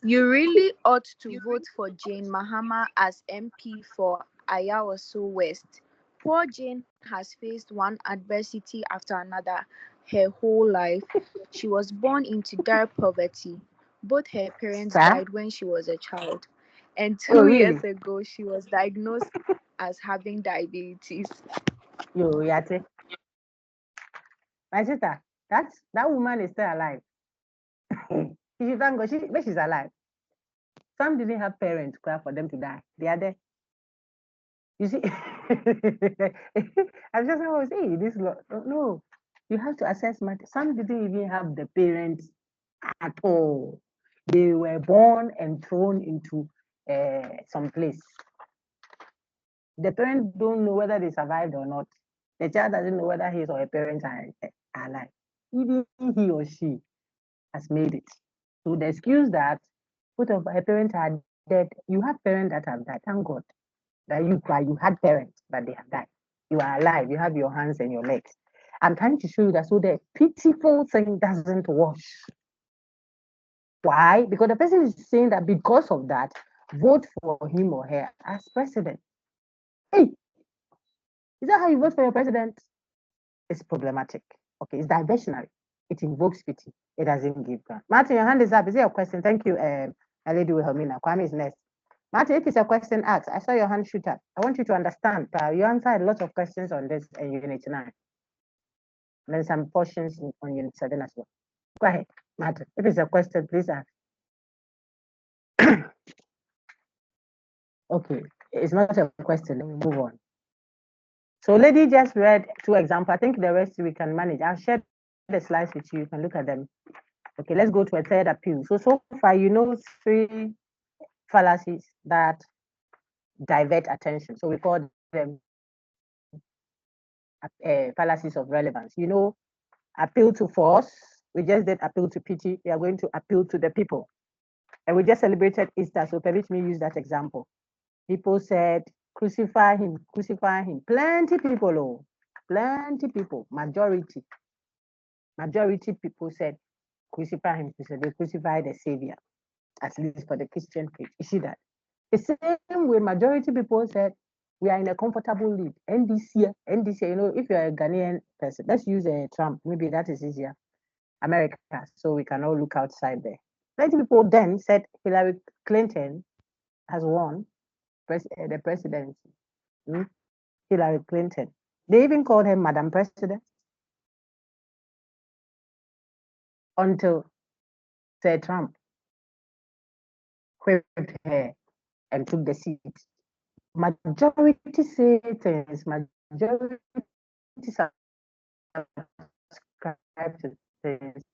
E: You really ought to vote for Jane Mahama as MP for Ayawaso West. Poor Jane has faced one adversity after another her whole life. She was born into dire poverty. Both her parents died when she was a child. And 2 years ago, she was diagnosed as having diabetes.
B: Yo, Yate. My sister, that woman is still alive. She should thank God, but she's alive. Some didn't have parents cry for them to die. They are there. You see, I just always say this. No, you have to assess matter. Some didn't even have the parents at all. They were born and thrown into some place. The parents don't know whether they survived or not. The child doesn't know whether his or her parents are alive. Even he or she has made it. So the excuse that both of my parents are dead, you have parents that have died. Thank God that you had parents, but they have died. You are alive. You have your hands and your legs. I'm trying to show you that so the pitiful thing doesn't wash. Why? Because the person is saying that because of that, vote for him or her as president. Hey, is that how you vote for your president? It's problematic. Okay, it's diversionary. It invokes pity. It doesn't give grant. Martin, your hand is up. Is there a question? Thank you, Lady Wilhelmina. Kwame is next. Martin, if it's a question asked, I saw your hand shoot up. I want you to understand. You answered a lot of questions on this in Unit 9. And then some portions on Unit 7 as well. Go ahead, Martin. If it's a question, please ask. Okay, it's not a question. Let me move on. So lady just read 2 examples. I think the rest we can manage. I'll share the slides with you. You can look at them. Okay, let's go to a third appeal. So far, you know 3 fallacies that divert attention. So we call them fallacies of relevance. You know, appeal to force. We just did appeal to pity. We are going to appeal to the people. And we just celebrated Easter, so permit me use that example. People said, crucify him, crucify him. Plenty people, oh, plenty people, majority people said, crucify him. They crucified the Savior, at least for the Christian faith. You see that? The same way majority people said, we are in a comfortable lead. NDC, you know, if you're a Ghanaian person, let's use a Trump, maybe that is easier. America, so we can all look outside there. Plenty people then said Hillary Clinton has won the presidency. Hillary Clinton. They even called her Madam President until Sir Trump whipped her and took the seat. Majority say things, majority subscribe to things.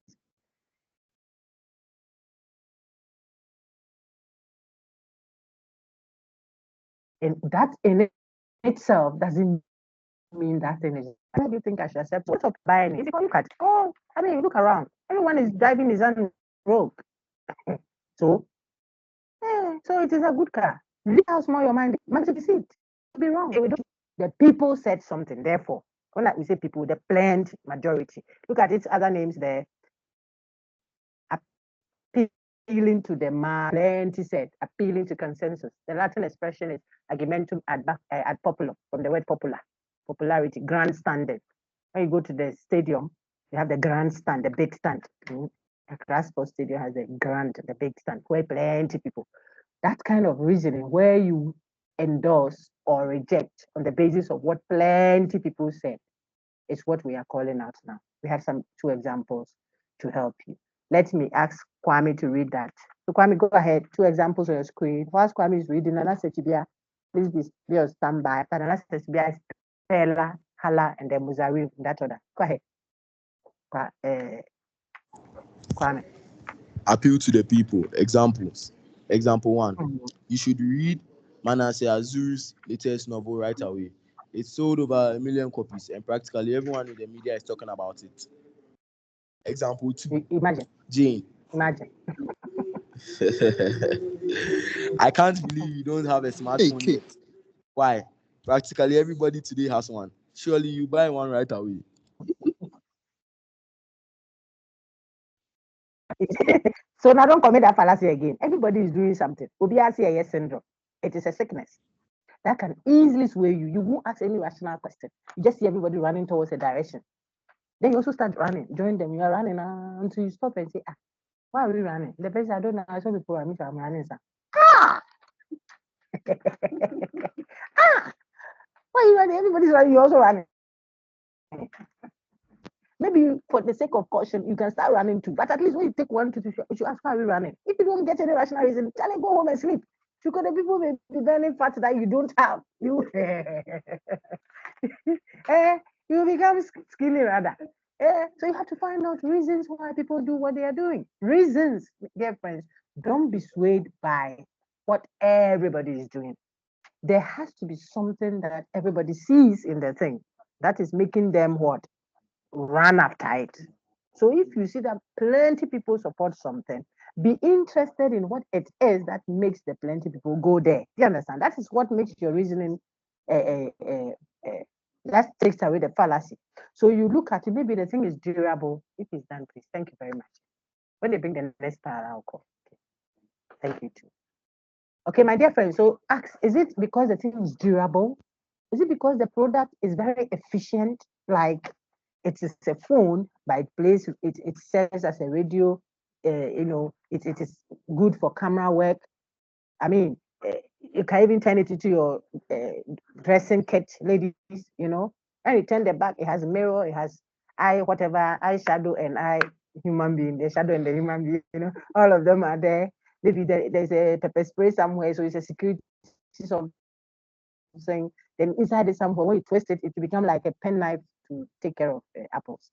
B: And that in itself doesn't mean that thing is. Why do you think I should accept? What's up buying it? Look at, oh, I mean, look around. Everyone is driving his own road. So it is a good car. Look how small your mind is. Be seat. Be wrong. The people said something. Therefore, when we say people, the planned majority. Look at its other names there. Appealing to the man, plenty said, appealing to consensus. The Latin expression is argumentum ad populum, from the word popular, popularity, grandstanding. When you go to the stadium, you have the grandstand, the big stand. The Grassport Stadium has the big stand, where plenty people. That kind of reasoning, where you endorse or reject on the basis of what plenty people said, is what we are calling out now. We have 2 examples to help you. Let me ask Kwame to read that. So Kwame, go ahead. 2 examples on your screen. Whilst Kwame is reading, Nana Setibia, please be on standby. But Nana Setibia is Pella, Hala, and then Muzari, that order. Go ahead. Kwame.
M: Appeal to the people. Examples. Example 1. You should read Manasseh Azur's latest novel right away. It sold over 1 million copies, and practically everyone in the media is talking about it. Example 2.
B: Imagine.
M: Jane.
B: Imagine.
M: I can't believe you don't have a smartphone yet. Why? Practically everybody today has one. Surely you buy one right away.
B: So now don't commit that fallacy again. Everybody is doing something. OBRCAS syndrome. It is a sickness that can easily sway you. You won't ask any rational question. You just see everybody running towards a direction. Then you also start running. Join them. You are running until you stop and say, why are we running? The person, I don't know. I saw before I'm running. Why are you running? Everybody's running. You're also running. Maybe for the sake of caution, you can start running too. But at least when you take 1 to 2, you should ask, why are we running? If you don't get any rational reason, tell him, go home and sleep. Because the people may be burning fat that you don't have. You become skinny rather. So you have to find out reasons why people do what they are doing. Reasons, dear friends. Don't be swayed by what everybody is doing. There has to be something that everybody sees in the thing that is making them what? Run after it. So if you see that plenty people support something Be interested in what it is that makes the plenty people go there. Do you understand? That is what makes your reasoning, that takes away the fallacy. So you look at it, maybe the thing is durable. If it's done, please. Thank you very much. When they bring the next part, I'll call. Okay. Thank you too. Okay, my dear friend, so ask, is it because the thing is durable? Is it because the product is very efficient? Like it is a phone, but it serves as a radio, it is good for camera work. I mean, you can even turn it into your dressing kit, ladies, and you turn the back, it has a mirror, it has eye shadow and eye human being, the shadow and the human being, all of them are there. Maybe there's a pepper spray somewhere, so it's a security something. Then inside it somewhere, when you twist it, it will become like a pen knife to take care of apples.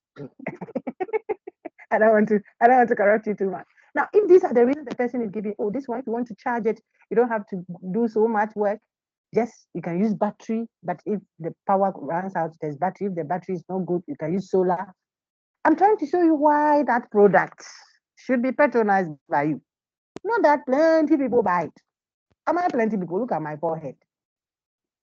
B: I don't want to correct you too much. Now, if these are the reasons the person is giving, this one, if you want to charge it, you don't have to do so much work. Just you can use battery, but if the power runs out, there's battery. If the battery is not good, you can use solar. I'm trying to show you why that product should be patronized by you. Not that plenty people buy it. Am I plenty people? Look at my forehead.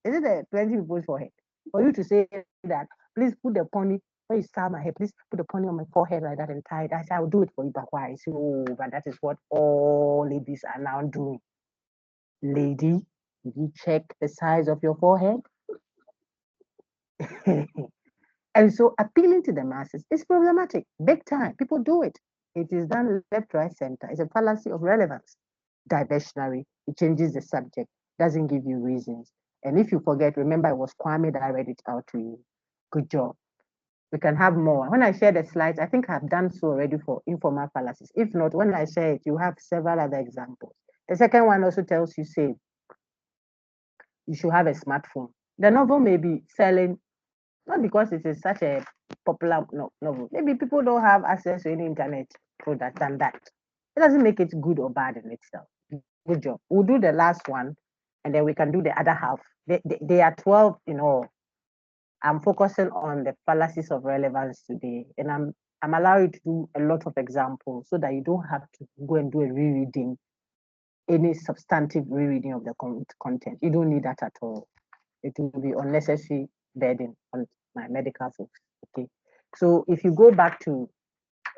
B: Is it a plenty people's forehead? For you to say that, please put the pony, when you start my hair, please put the pony on my forehead like that and tie it. I say, I'll do it for you, but why? I say, but that is what all ladies are now doing. Lady, did you check the size of your forehead? And so appealing to the masses is problematic, big time. People do it. It is done left, right, center. It's a fallacy of relevance. Diversionary, it changes the subject, doesn't give you reasons. And if you forget, remember it was Kwame that I read it out to you. Good job. We can have more. When I share the slides, I think I've done so already for informal fallacies. If not, when I share it, you have several other examples. The second one also tells you, say, you should have a smartphone. The novel may be selling, not because it is such a popular novel. Maybe people don't have access to any internet product than that. It doesn't make it good or bad in itself. Good job. We'll do the last one, and then we can do the other half. They are 12 in all. I'm focusing on the fallacies of relevance today, and I'm allowing you to do a lot of examples so that you don't have to go and do a rereading, any substantive rereading of the content. You don't need that at all. It will be unnecessary burden on my medical folks. Okay. So if you go back to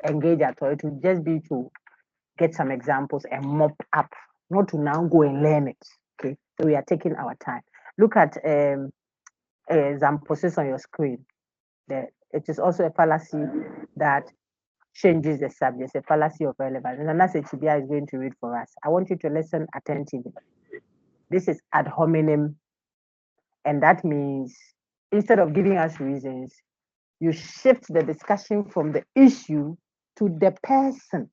B: engage at all, it will just be to get some examples and mop up, not to now go and learn it. Okay. So we are taking our time. Look at examples on your screen. It is also a fallacy that changes the subject, a fallacy of relevance. And Anase Chibia is going to read for us. I want you to listen attentively. This is ad hominem, and that means instead of giving us reasons, you shift the discussion from the issue to the person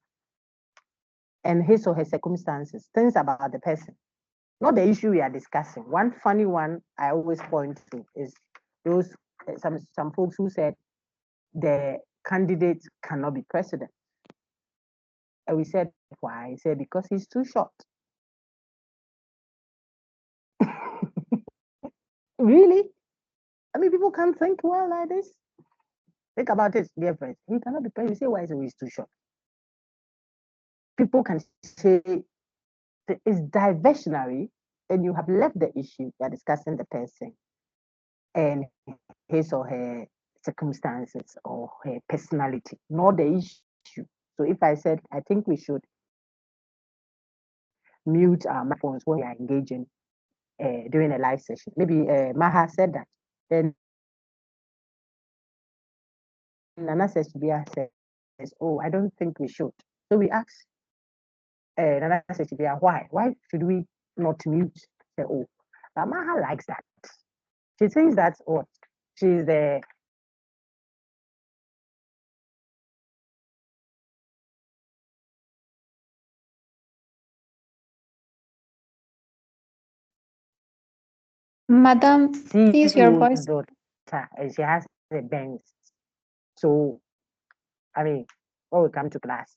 B: and his or her circumstances, things about the person, not the issue we are discussing. One funny one I always point to is those some folks who said the candidate cannot be president. And we said, why? He said, because he's too short. Really? I mean, people can't think well like this. Think about it, dear friends. He cannot be president. You say, why is he too short? People can say it's diversionary, and you have left the issue. You are discussing the person and his or her circumstances or her personality, not the issue. So if I said, I think we should mute our phones when we are engaging during a live session. Maybe Maha said that. Then Nana says, oh, I don't think we should. So we ask Nana says, why? Why should we not mute? Say, oh, but Maha likes that. She thinks that's what she's the
D: Madam, please your voice.
B: daughter, and she has a Benz. So, I mean, when we come to class.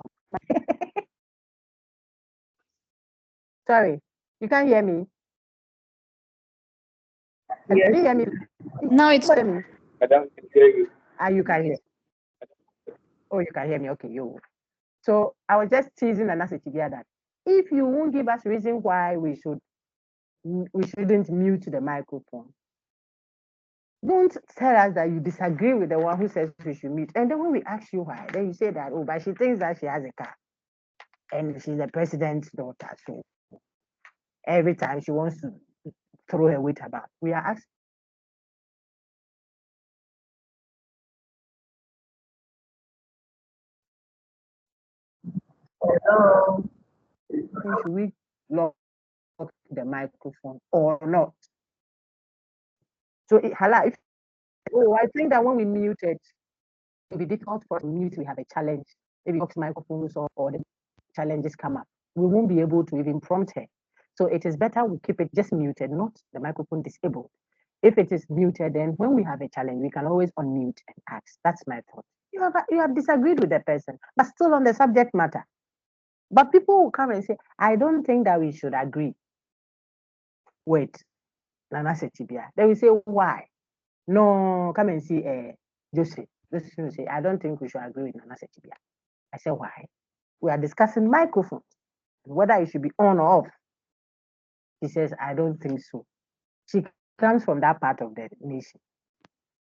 B: Sorry, you can't hear me.
L: Yes.
B: Can you hear me?
D: Now it's
L: Madam, I can hear you.
B: You can hear. Oh, you can hear me. Okay, you. So I was just teasing Nana Setibia that if you won't give us reason why we shouldn't mute the microphone, don't tell us that you disagree with the one who says we should mute. And then when we ask you why, then you say that, oh, but she thinks that she has a car and she's the president's daughter. So every time she wants to throw her weight about, we are asking. Hello. Should we lock the microphone or not? So, Hala, I think that when we mute it, it'll be difficult for us to mute. We have a challenge. Maybe box microphones or the challenges come up. We won't be able to even prompt her. So it is better we keep it just muted, not the microphone disabled. If it is muted, then when we have a challenge, we can always unmute and ask. That's my thought. You have disagreed with the person, but still on the subject matter. But people will come and say, I don't think that we should agree. Wait, Nana Setibia. They will say, why? No, come and see Joseph. Joseph will say, I don't think we should agree with Nana Setibia. I say, why? We are discussing microphones, whether it should be on or off. He says, I don't think so. She comes from that part of the nation.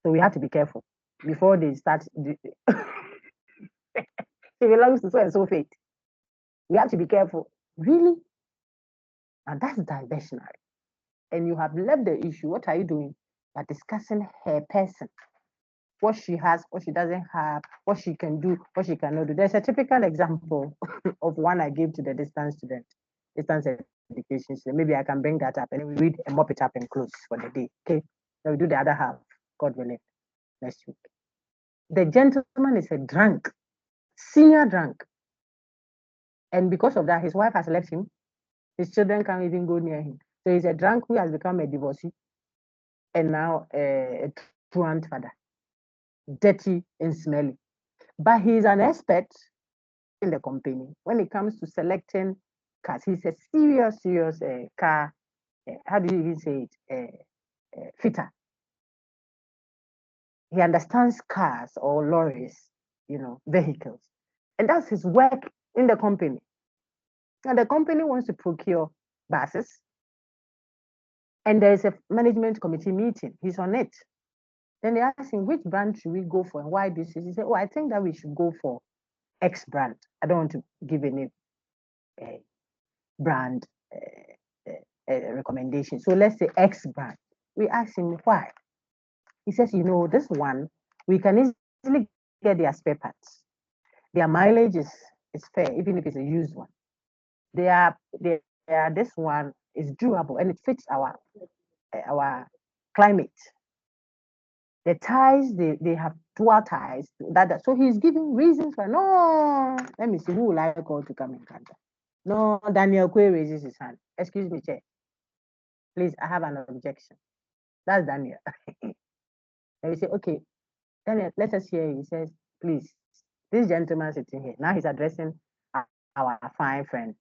B: So we have to be careful before they start. She belongs to so and so faith. We have to be careful. Really? And that's diversionary. And you have left the issue. What are you doing? You are discussing her person. What she has, what she doesn't have, what she can do, what she cannot do. There's a typical example of one I gave to the distance education student. Maybe I can bring that up and then we read and mop it up and close for the day. Okay. Then we do the other half, God willing, next week. The gentleman is a drunk, senior drunk. And because of that, his wife has left him. His children can't even go near him. So he's a drunk who has become a divorcee and now a truant father, dirty and smelly. But he's an expert in the company when it comes to selecting cars. He's a serious car, how do you even say it, fitter. He understands cars or lorries, vehicles. And that's his work in the company. And the company wants to procure buses. And there is a management committee meeting. He's on it. Then they ask him, which brand should we go for and why this is? He said, oh, I think that we should go for X brand. I don't want to give any brand recommendation. So let's say X brand. We ask him why. He says, this one, we can easily get their spare parts. Their mileage is fair, even if it's a used one. This one is durable and it fits our climate. The ties, they have dual ties. So he's giving reasons for no. Let me see, who will I call to come and contact? No, Daniel Kwe raises his hand. Excuse me, Chair. Please, I have an objection. That's Daniel. And we say, okay, Daniel, let us hear you. He says, please, this gentleman sitting here, now he's addressing our fine friend,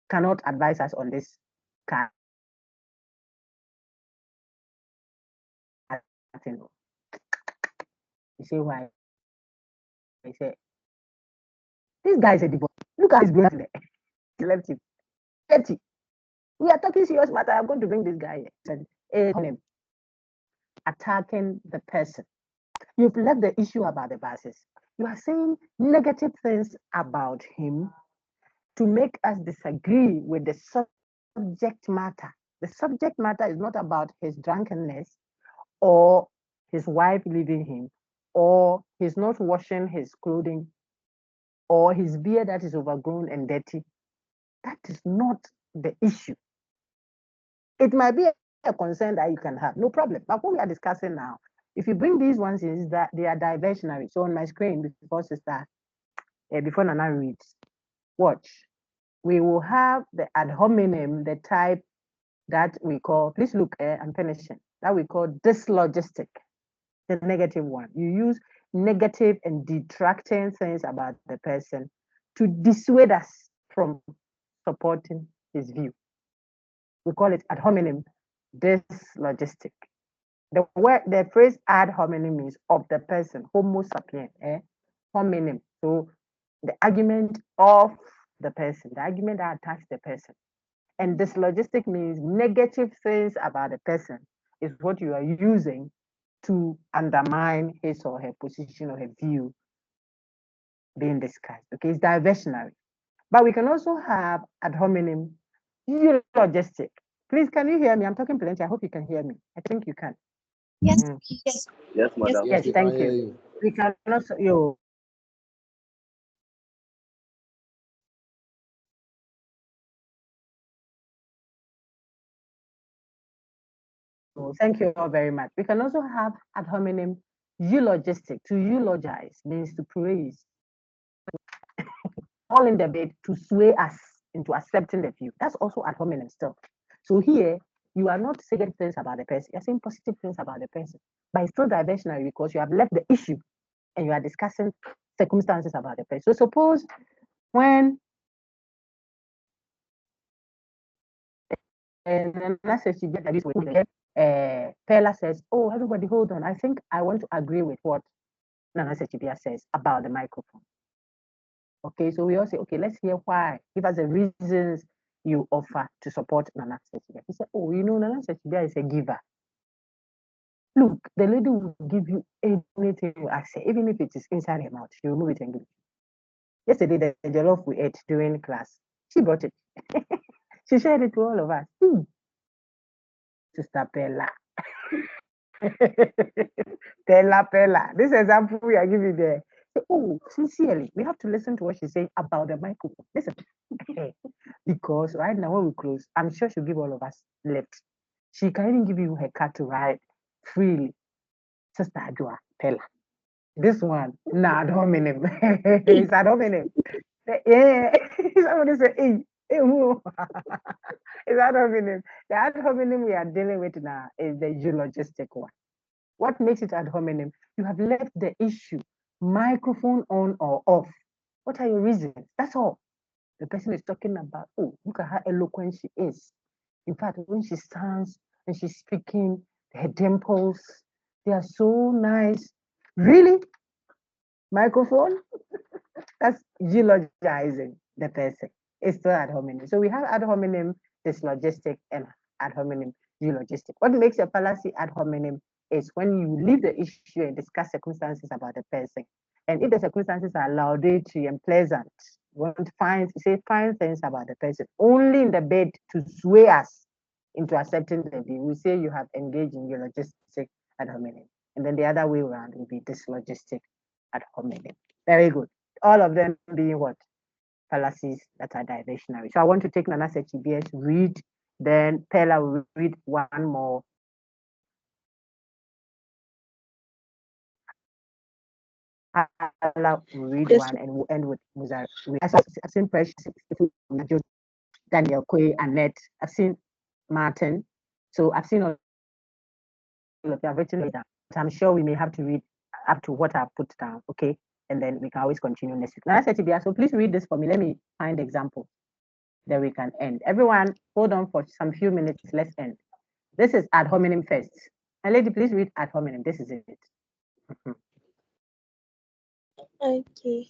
B: cannot advise us on this car. You say why? He said, this guy is a divorce. Look at his brain there. He left him. 30. We are talking serious matter. I'm going to bring this guy here. Attacking the person. You've left the issue about the buses. You are saying negative things about him to make us disagree with the subject matter. The subject matter is not about his drunkenness or his wife leaving him or he's not washing his clothing or his beard that is overgrown and dirty. That is not the issue. It might be a concern that you can have, no problem. But what we are discussing now, if you bring these ones in, is that they are diversionary. So on my screen, before Nana reads, watch. We will have the ad hominem, the type that we call, please look, I'm finishing, that we call dyslogistic, the negative one. You use negative and detracting things about the person to dissuade us from supporting his view. We call it ad hominem dyslogistic. The phrase ad hominem means of the person, homo sapien, hominem. So the argument of the person, the argument that attacks the person. And this logistic means negative things about the person is what you are using to undermine his or her position or her view being discussed. Okay, it's diversionary. But we can also have ad hominem eulogistic. Please, can you hear me? I'm talking plenty. I hope you can hear me. I think you can.
D: Yes,
B: Mm.
D: yes.
L: Yes, madam.
B: Yes,
M: we
B: thank
M: can hear
B: you. We can also, you. Thank you all very much. We can also have ad hominem eulogistic. To eulogize means to praise. All in the bed to sway us into accepting the view. That's also ad hominem still. So here, you are not saying things about the person, you're saying positive things about the person, but it's still diversionary because you have left the issue and you are discussing circumstances about the person. So suppose when Pella says, oh, everybody hold on. I think I want to agree with what Nana Sechibia says about the microphone. Okay, so we all say, okay, let's hear why. Give us the reasons you offer to support Nana Sechibia. He said, oh, you know, Nana Sechibia is a giver. Look, the lady will give you anything you ask her, even if it is inside her mouth, she will move it and give it. Yesterday, the jollof we ate during class, she brought it. She shared it to all of us. Sister Pella. Pella. This example we are giving there. Oh, sincerely, we have to listen to what she's saying about the microphone. Listen, because right now when we close, I'm sure she'll give all of us left. She can even give you her car to ride freely. Sister Adua Pella. This one, nah, ad hominem. It's ad hominem. Yeah, somebody say, hey, who? It's ad hominem. The ad hominem we are dealing with now is the eulogistic one. What makes it ad hominem? You have left the issue, microphone on or off. What are your reasons? That's all. The person is talking about, oh, look at how eloquent she is. In fact, when she stands and she's speaking, her dimples, they are so nice. Really? Microphone? That's eulogizing the person. It's still ad hominem. So we have ad hominem dyslogistic and ad hominem eulogistic. What makes a fallacy ad hominem is when you leave the issue and discuss circumstances about the person. And if the circumstances are laudatory and pleasant, you want to say fine things about the person, only in the bed to sway us into accepting the view. We say you have engaged in eulogistic ad hominem. And then the other way around will be dyslogistic ad hominem. Very good. All of them being what? Fallacies that are diversionary. So I want to take Nana Sechibia's read, then Pella will read one more. I'll read one and we'll end with Muzari. I've seen Precious, Daniel Kwe, Annette. I've seen Martin. So I've seen all of you have written it down. But I'm sure we may have to read up to what I've put down, okay? And then we can always continue next week. Nana Setibia, so please read this for me. Let me find the example. Then we can end. Everyone, hold on for some few minutes. Let's end. This is ad hominem first. And lady, please read ad hominem. This is it.
E: Okay.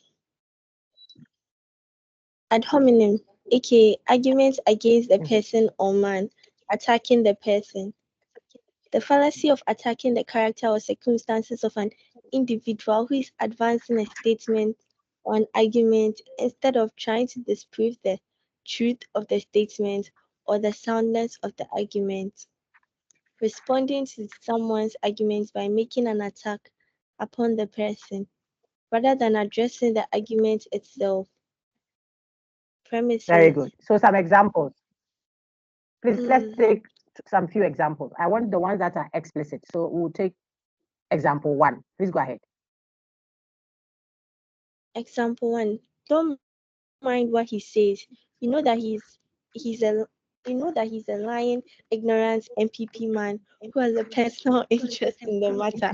E: Ad hominem, aka arguments against the person or man, attacking the person. The fallacy of attacking the character or circumstances of an individual who is advancing a statement or an argument instead of trying to disprove the truth of the statement or the soundness of the argument. Responding to someone's arguments by making an attack upon the person rather than addressing the argument itself. Premises.
B: Very good. So some examples. Please, let's take some few examples. I want the ones that are explicit. So we'll take example one. Please go ahead.
E: Example one. Don't mind what he says. You know that he's a lying, ignorant MPP man who has a personal interest in the matter.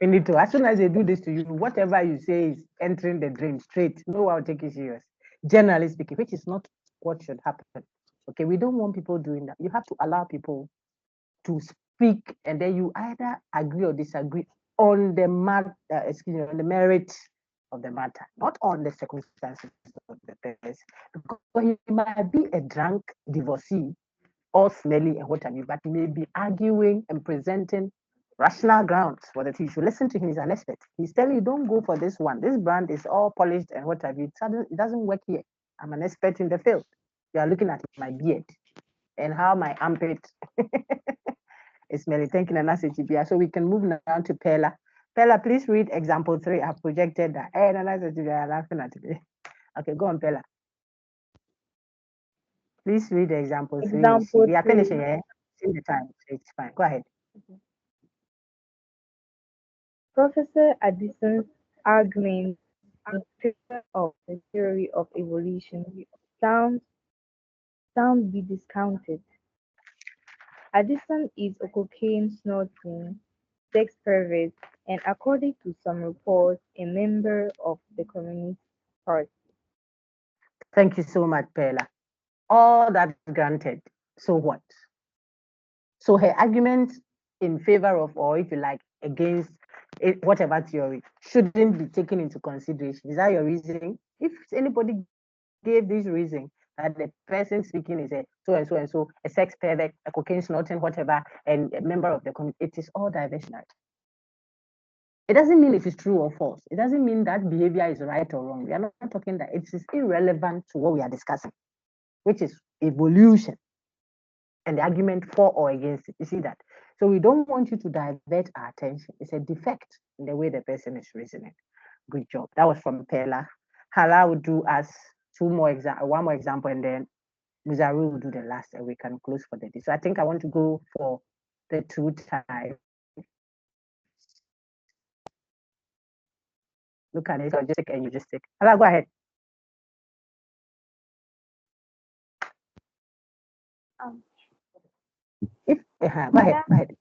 B: We need to. As soon as they do this to you, whatever you say is entering the dream straight. No one will take it serious. Generally speaking, which is not what should happen. Okay, we don't want people doing that. You have to allow people to speak, and then you either agree or disagree on the on the merit of the matter, not on the circumstances of the person. Because he might be a drunk divorcee, all smelly and what have you, but he may be arguing and presenting rational grounds for that. You should listen to him. He's an expert. He's telling you, don't go for this one. This brand is all polished and what have you. It doesn't work here. I'm an expert in the field. You are looking at my beard and how my armpit is smelly. Thank you, Nana Sechibia. So we can move now to Pella. Pella, please read example 3. I've projected that. Hey, Nana Sechibia, laughing at me. Okay, go on, Pella. Please read the example 3.
E: Example
B: We are
E: 3.
B: finishing, eh? See the time. So it's fine. Go ahead.
E: Professor Addison's argument in favor of the theory of evolution sounds be discounted. Addison is a cocaine snorting sex pervert and, according to some reports, a member of the Communist Party.
B: Thank you so much, Pella. All that granted. So what? So her argument in favor of, or if you like, against it, whatever theory, shouldn't be taken into consideration. Is that your reasoning? If anybody gave this reason that the person speaking is a so and so and so, a sex pervert, a cocaine snorting, whatever, and a member of the community, it is all diversionary. It doesn't mean if it's true or false. It doesn't mean that behavior is right or wrong. We are not talking that. It is irrelevant to what we are discussing, which is evolution and the argument for or against it. You see that? So we don't want you to divert our attention. It's a defect in the way the person is reasoning. Good job. That was from Pella. Hala will do us one more example, and then Muzaru will do the last, and we can close for the day. So I think I want to go for the 2 times. Look at it, so just take and you just take. Hala, go ahead. Go ahead.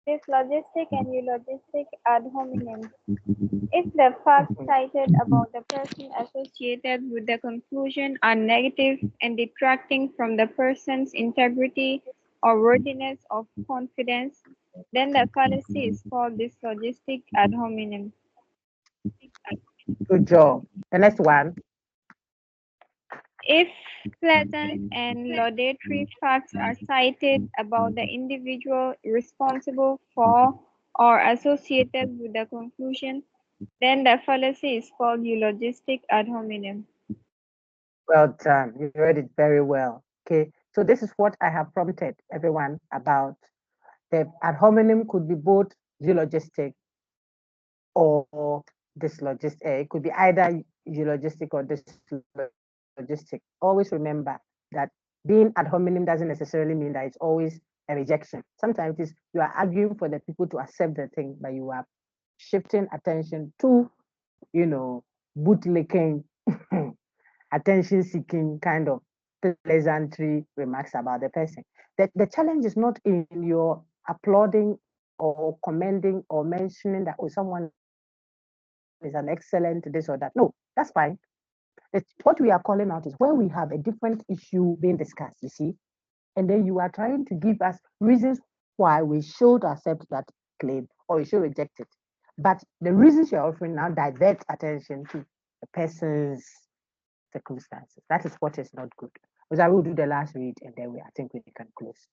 J: This logistic and eulogistic ad hominem. If the facts cited about the person associated with the conclusion are negative and detracting from the person's integrity or worthiness of confidence, then the fallacy is called dyslogistic ad hominem.
B: Good job. The next one.
J: If pleasant and laudatory facts are cited about the individual responsible for or associated with the conclusion, then the fallacy is called eulogistic ad hominem.
B: Well done. You read it very well. Okay. So this is what I have prompted everyone about. The ad hominem could be both eulogistic or dyslogistic. It could be either eulogistic or dyslogistic. Always remember that being ad hominem doesn't necessarily mean that it's always a rejection. Sometimes it's you are arguing for the people to accept the thing, but you are shifting attention to, bootlicking, attention-seeking kind of pleasantry remarks about the person. The challenge is not in your applauding or commending or mentioning that someone is an excellent this or that. No, that's fine. What we are calling out is when we have a different issue being discussed, you see, and then you are trying to give us reasons why we should accept that claim or we should reject it. But the reasons you're offering now divert attention to the person's circumstances. That is what is not good. Because I will do the last read and then I think we can close.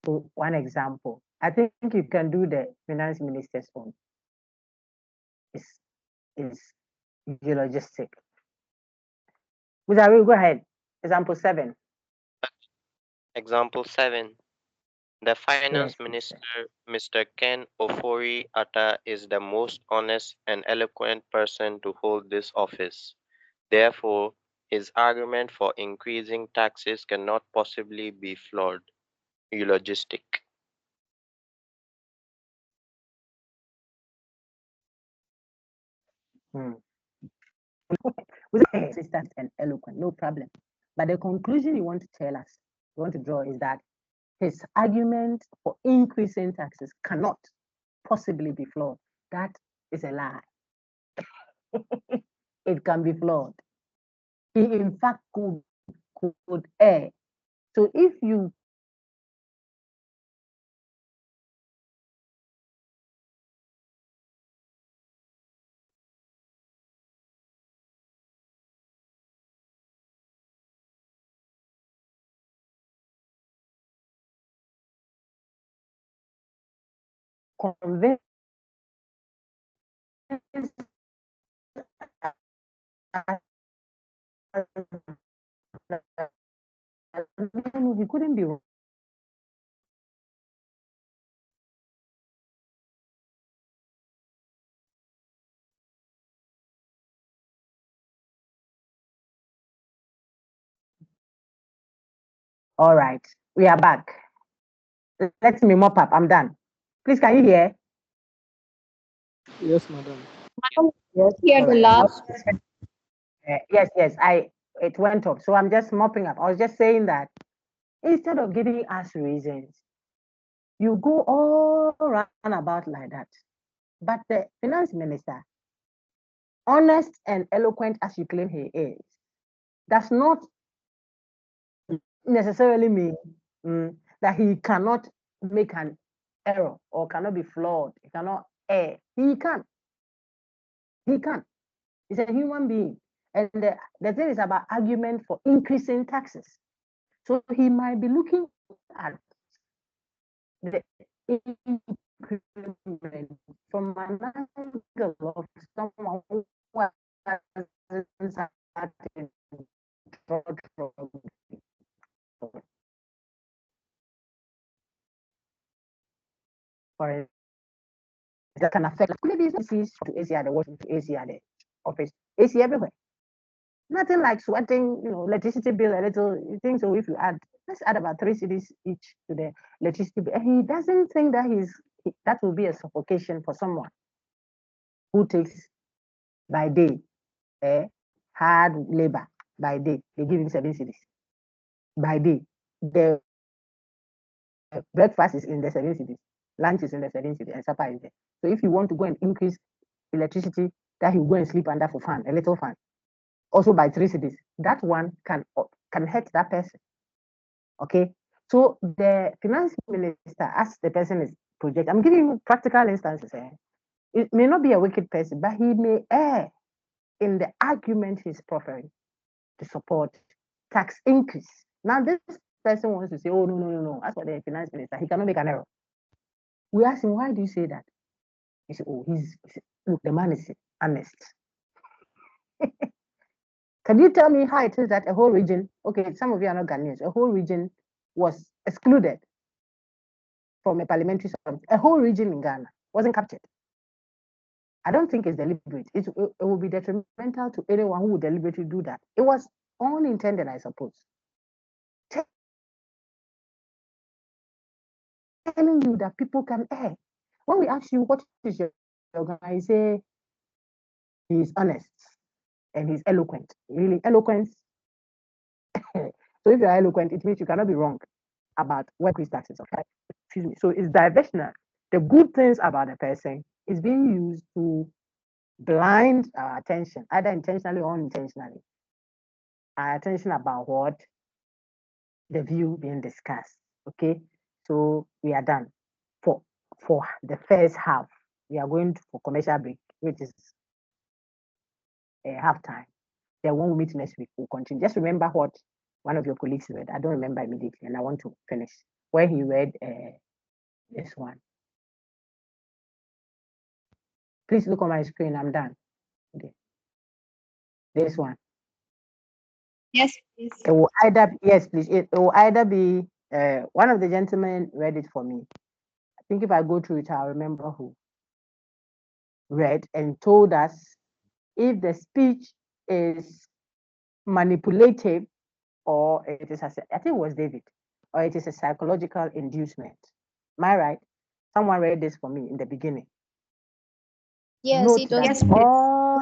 B: So one example, I think you can do the finance minister's own. Is eulogistic. Muzaru, go ahead. Example 7.
N: Example 7. The finance minister, Mr. Ken Ofori Atta, is the most honest and eloquent person to hold this office. Therefore, his argument for increasing taxes cannot possibly be flawed. Eulogistic.
B: Consistent and eloquent, no problem. But the conclusion you want to tell us, you want to draw is that his argument for increasing taxes cannot possibly be flawed. That is a lie. It can be flawed. He in fact could err. So if you convince he couldn't be. All right, we are back. Let me mop up. I'm done. Please, can you hear?
F: Yes, madam.
B: Yes.
C: Here
B: All
C: the
B: right.
C: last.
B: Yes. It went up. So I'm just mopping up. I was just saying that instead of giving us reasons, you go all around about like that. But the finance minister, honest and eloquent as you claim he is, does not necessarily mean that he cannot make an error or cannot be flawed. He cannot err. He can. He can. He's a human being. And the thing is about argument for increasing taxes. So he might be looking at the increment from an angle of someone who hasn't started for that can affect maybe it's to AC at the washing, to AC at the office, AC everywhere. Nothing like sweating, electricity bill a little. You think so? If you let's add about 3 cedis each to the electricity bill. He doesn't think that that will be a suffocation for someone who takes by day, hard labor by day. They give him 7 cedis by day. The breakfast is in the 7 cedis, lunch is in the 7 cedis, and supper is there. So if you want to go and increase electricity, that he'll go and sleep under for fan, a little fan, also by 3 cedis, that one can hurt that person. Okay, so the finance minister, as the person is project, I'm giving you practical instances. It may not be a wicked person, but he may err in the argument he's proffering to support tax increase. Now, this person wants to say, oh, no. As for the finance minister, he cannot make an error. We ask him, why do you say that? He said, oh, look, the man is honest. Can you tell me how it is that a whole region, okay, some of you are not Ghanaians, a whole region was excluded from a parliamentary summit? A whole region in Ghana wasn't captured. I don't think it's deliberate. It will be detrimental to anyone who would deliberately do that. It was unintended, I suppose. Telling you that people can err. When we ask you what is your guy, you say he's honest and he's eloquent. Really, eloquence. So if you're eloquent, it means you cannot be wrong about what increase taxes. Okay? Excuse me. So it's diversional. The good things about the person is being used to blind our attention, either intentionally or unintentionally. Our attention about what the view being discussed. Okay, so we are done for the first half. We are going for commercial break, which is half time. Then when we meet next week, we'll continue. Just remember what one of your colleagues read. I don't remember immediately, and I want to finish where he read this one. Please look on my screen. I'm done. Okay. This one.
C: Yes, please.
B: It will either yes, please. It will either be one of the gentlemen read it for me. I think if I go through it, I'll remember who read and told us if the speech is manipulative or it is, I think it was David, or it is a psychological inducement. Am I right? Someone read this for me in the beginning.
D: Yes,
B: Note
D: it was.
B: that all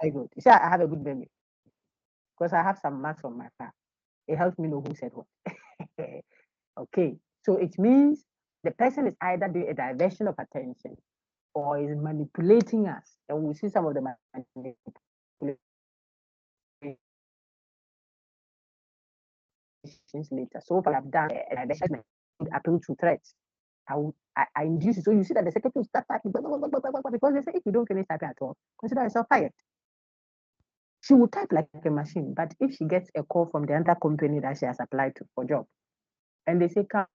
B: very good. You see, I have a good memory because I have some marks on my file. It helps me know who said what. Okay, so it means the person is either doing a diversion of attention or is manipulating us, and we'll see some of the manipulations later. So far, I've done a diversion appeal to threats. I induce it. So you see that the secretary will start typing because they say if you don't finish typing at all, consider yourself fired. She will type like a machine, but if she gets a call from the other company that she has applied to for job, and they say come,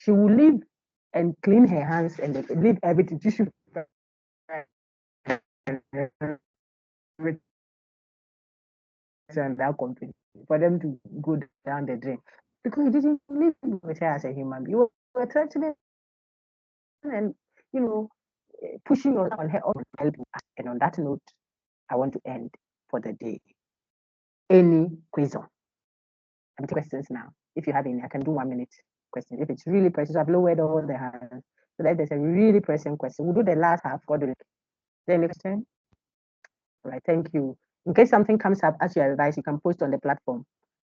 B: She will leave and clean her hands and leave everything, tissue and that company for them to go down the drain because you didn't live with her as a human. You were threatening and pushing on her on help. And on that note, I want to end for the day. Any question? I'm taking questions now. If you have any, I can do 1 minute question. If it's really pressing, so I've lowered all the hands. So that there's a really pressing question. We'll do the last half. What do you think? Any question? All right, thank you. In case something comes up as you advise, you can post on the platform.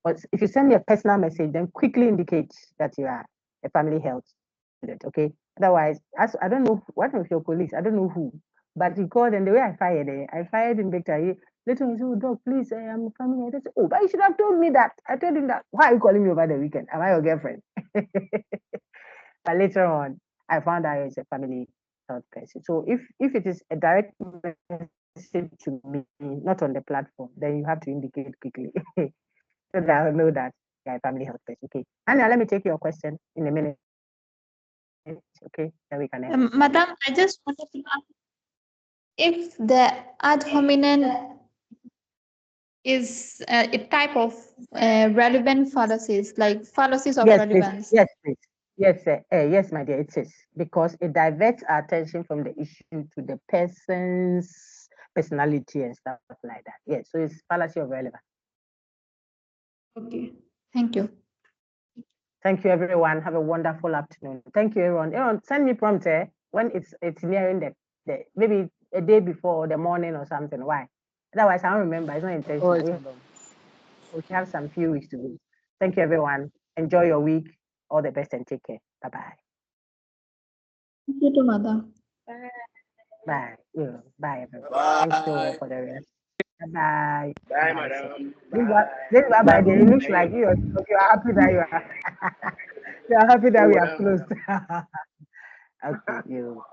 B: But if you send me a personal message, then quickly indicate that you are a family health student, okay? Otherwise, I don't know one of your colleagues, I don't know who, but he called and the way I fired him Victor. Later he said, oh, Doc, please, I'm a family health. Oh, but you should have told me that. I told him that. Why are you calling me over the weekend? Am I your girlfriend? But later on, I found out it's a family health person. So if it is a direct message to me, not on the platform, then you have to indicate quickly so that I'll know that you're a family health person. Okay. Anya, let me take your question in a minute. Okay, then we can end.
D: Madam, I just wanted to ask if the ad hominem is a type of relevant fallacies, like fallacies of
B: Yes, please.
D: relevance.
B: Yes, please. Yes, yes, my dear, it is because it diverts our attention from the issue to the person's personality and stuff like that. Yes, so it's fallacy of relevance.
D: Okay, thank you.
B: Thank you, everyone. Have a wonderful afternoon. Thank you, everyone. Everyone, send me prompt when it's nearing the maybe a day before or the morning or something. Why? Otherwise, I don't remember. It's not intentional. We have some few weeks to go. Thank you, everyone. Enjoy your week. All the best and take care. Bye-bye.
D: Thank you too, madam.
B: Bye. Bye. Yeah, bye, everyone. Thanks so for the rest. Bye-bye.
H: Bye, madam.
B: This is bye. It looks like you are happy that you are you are happy that we are closed. Okay, you.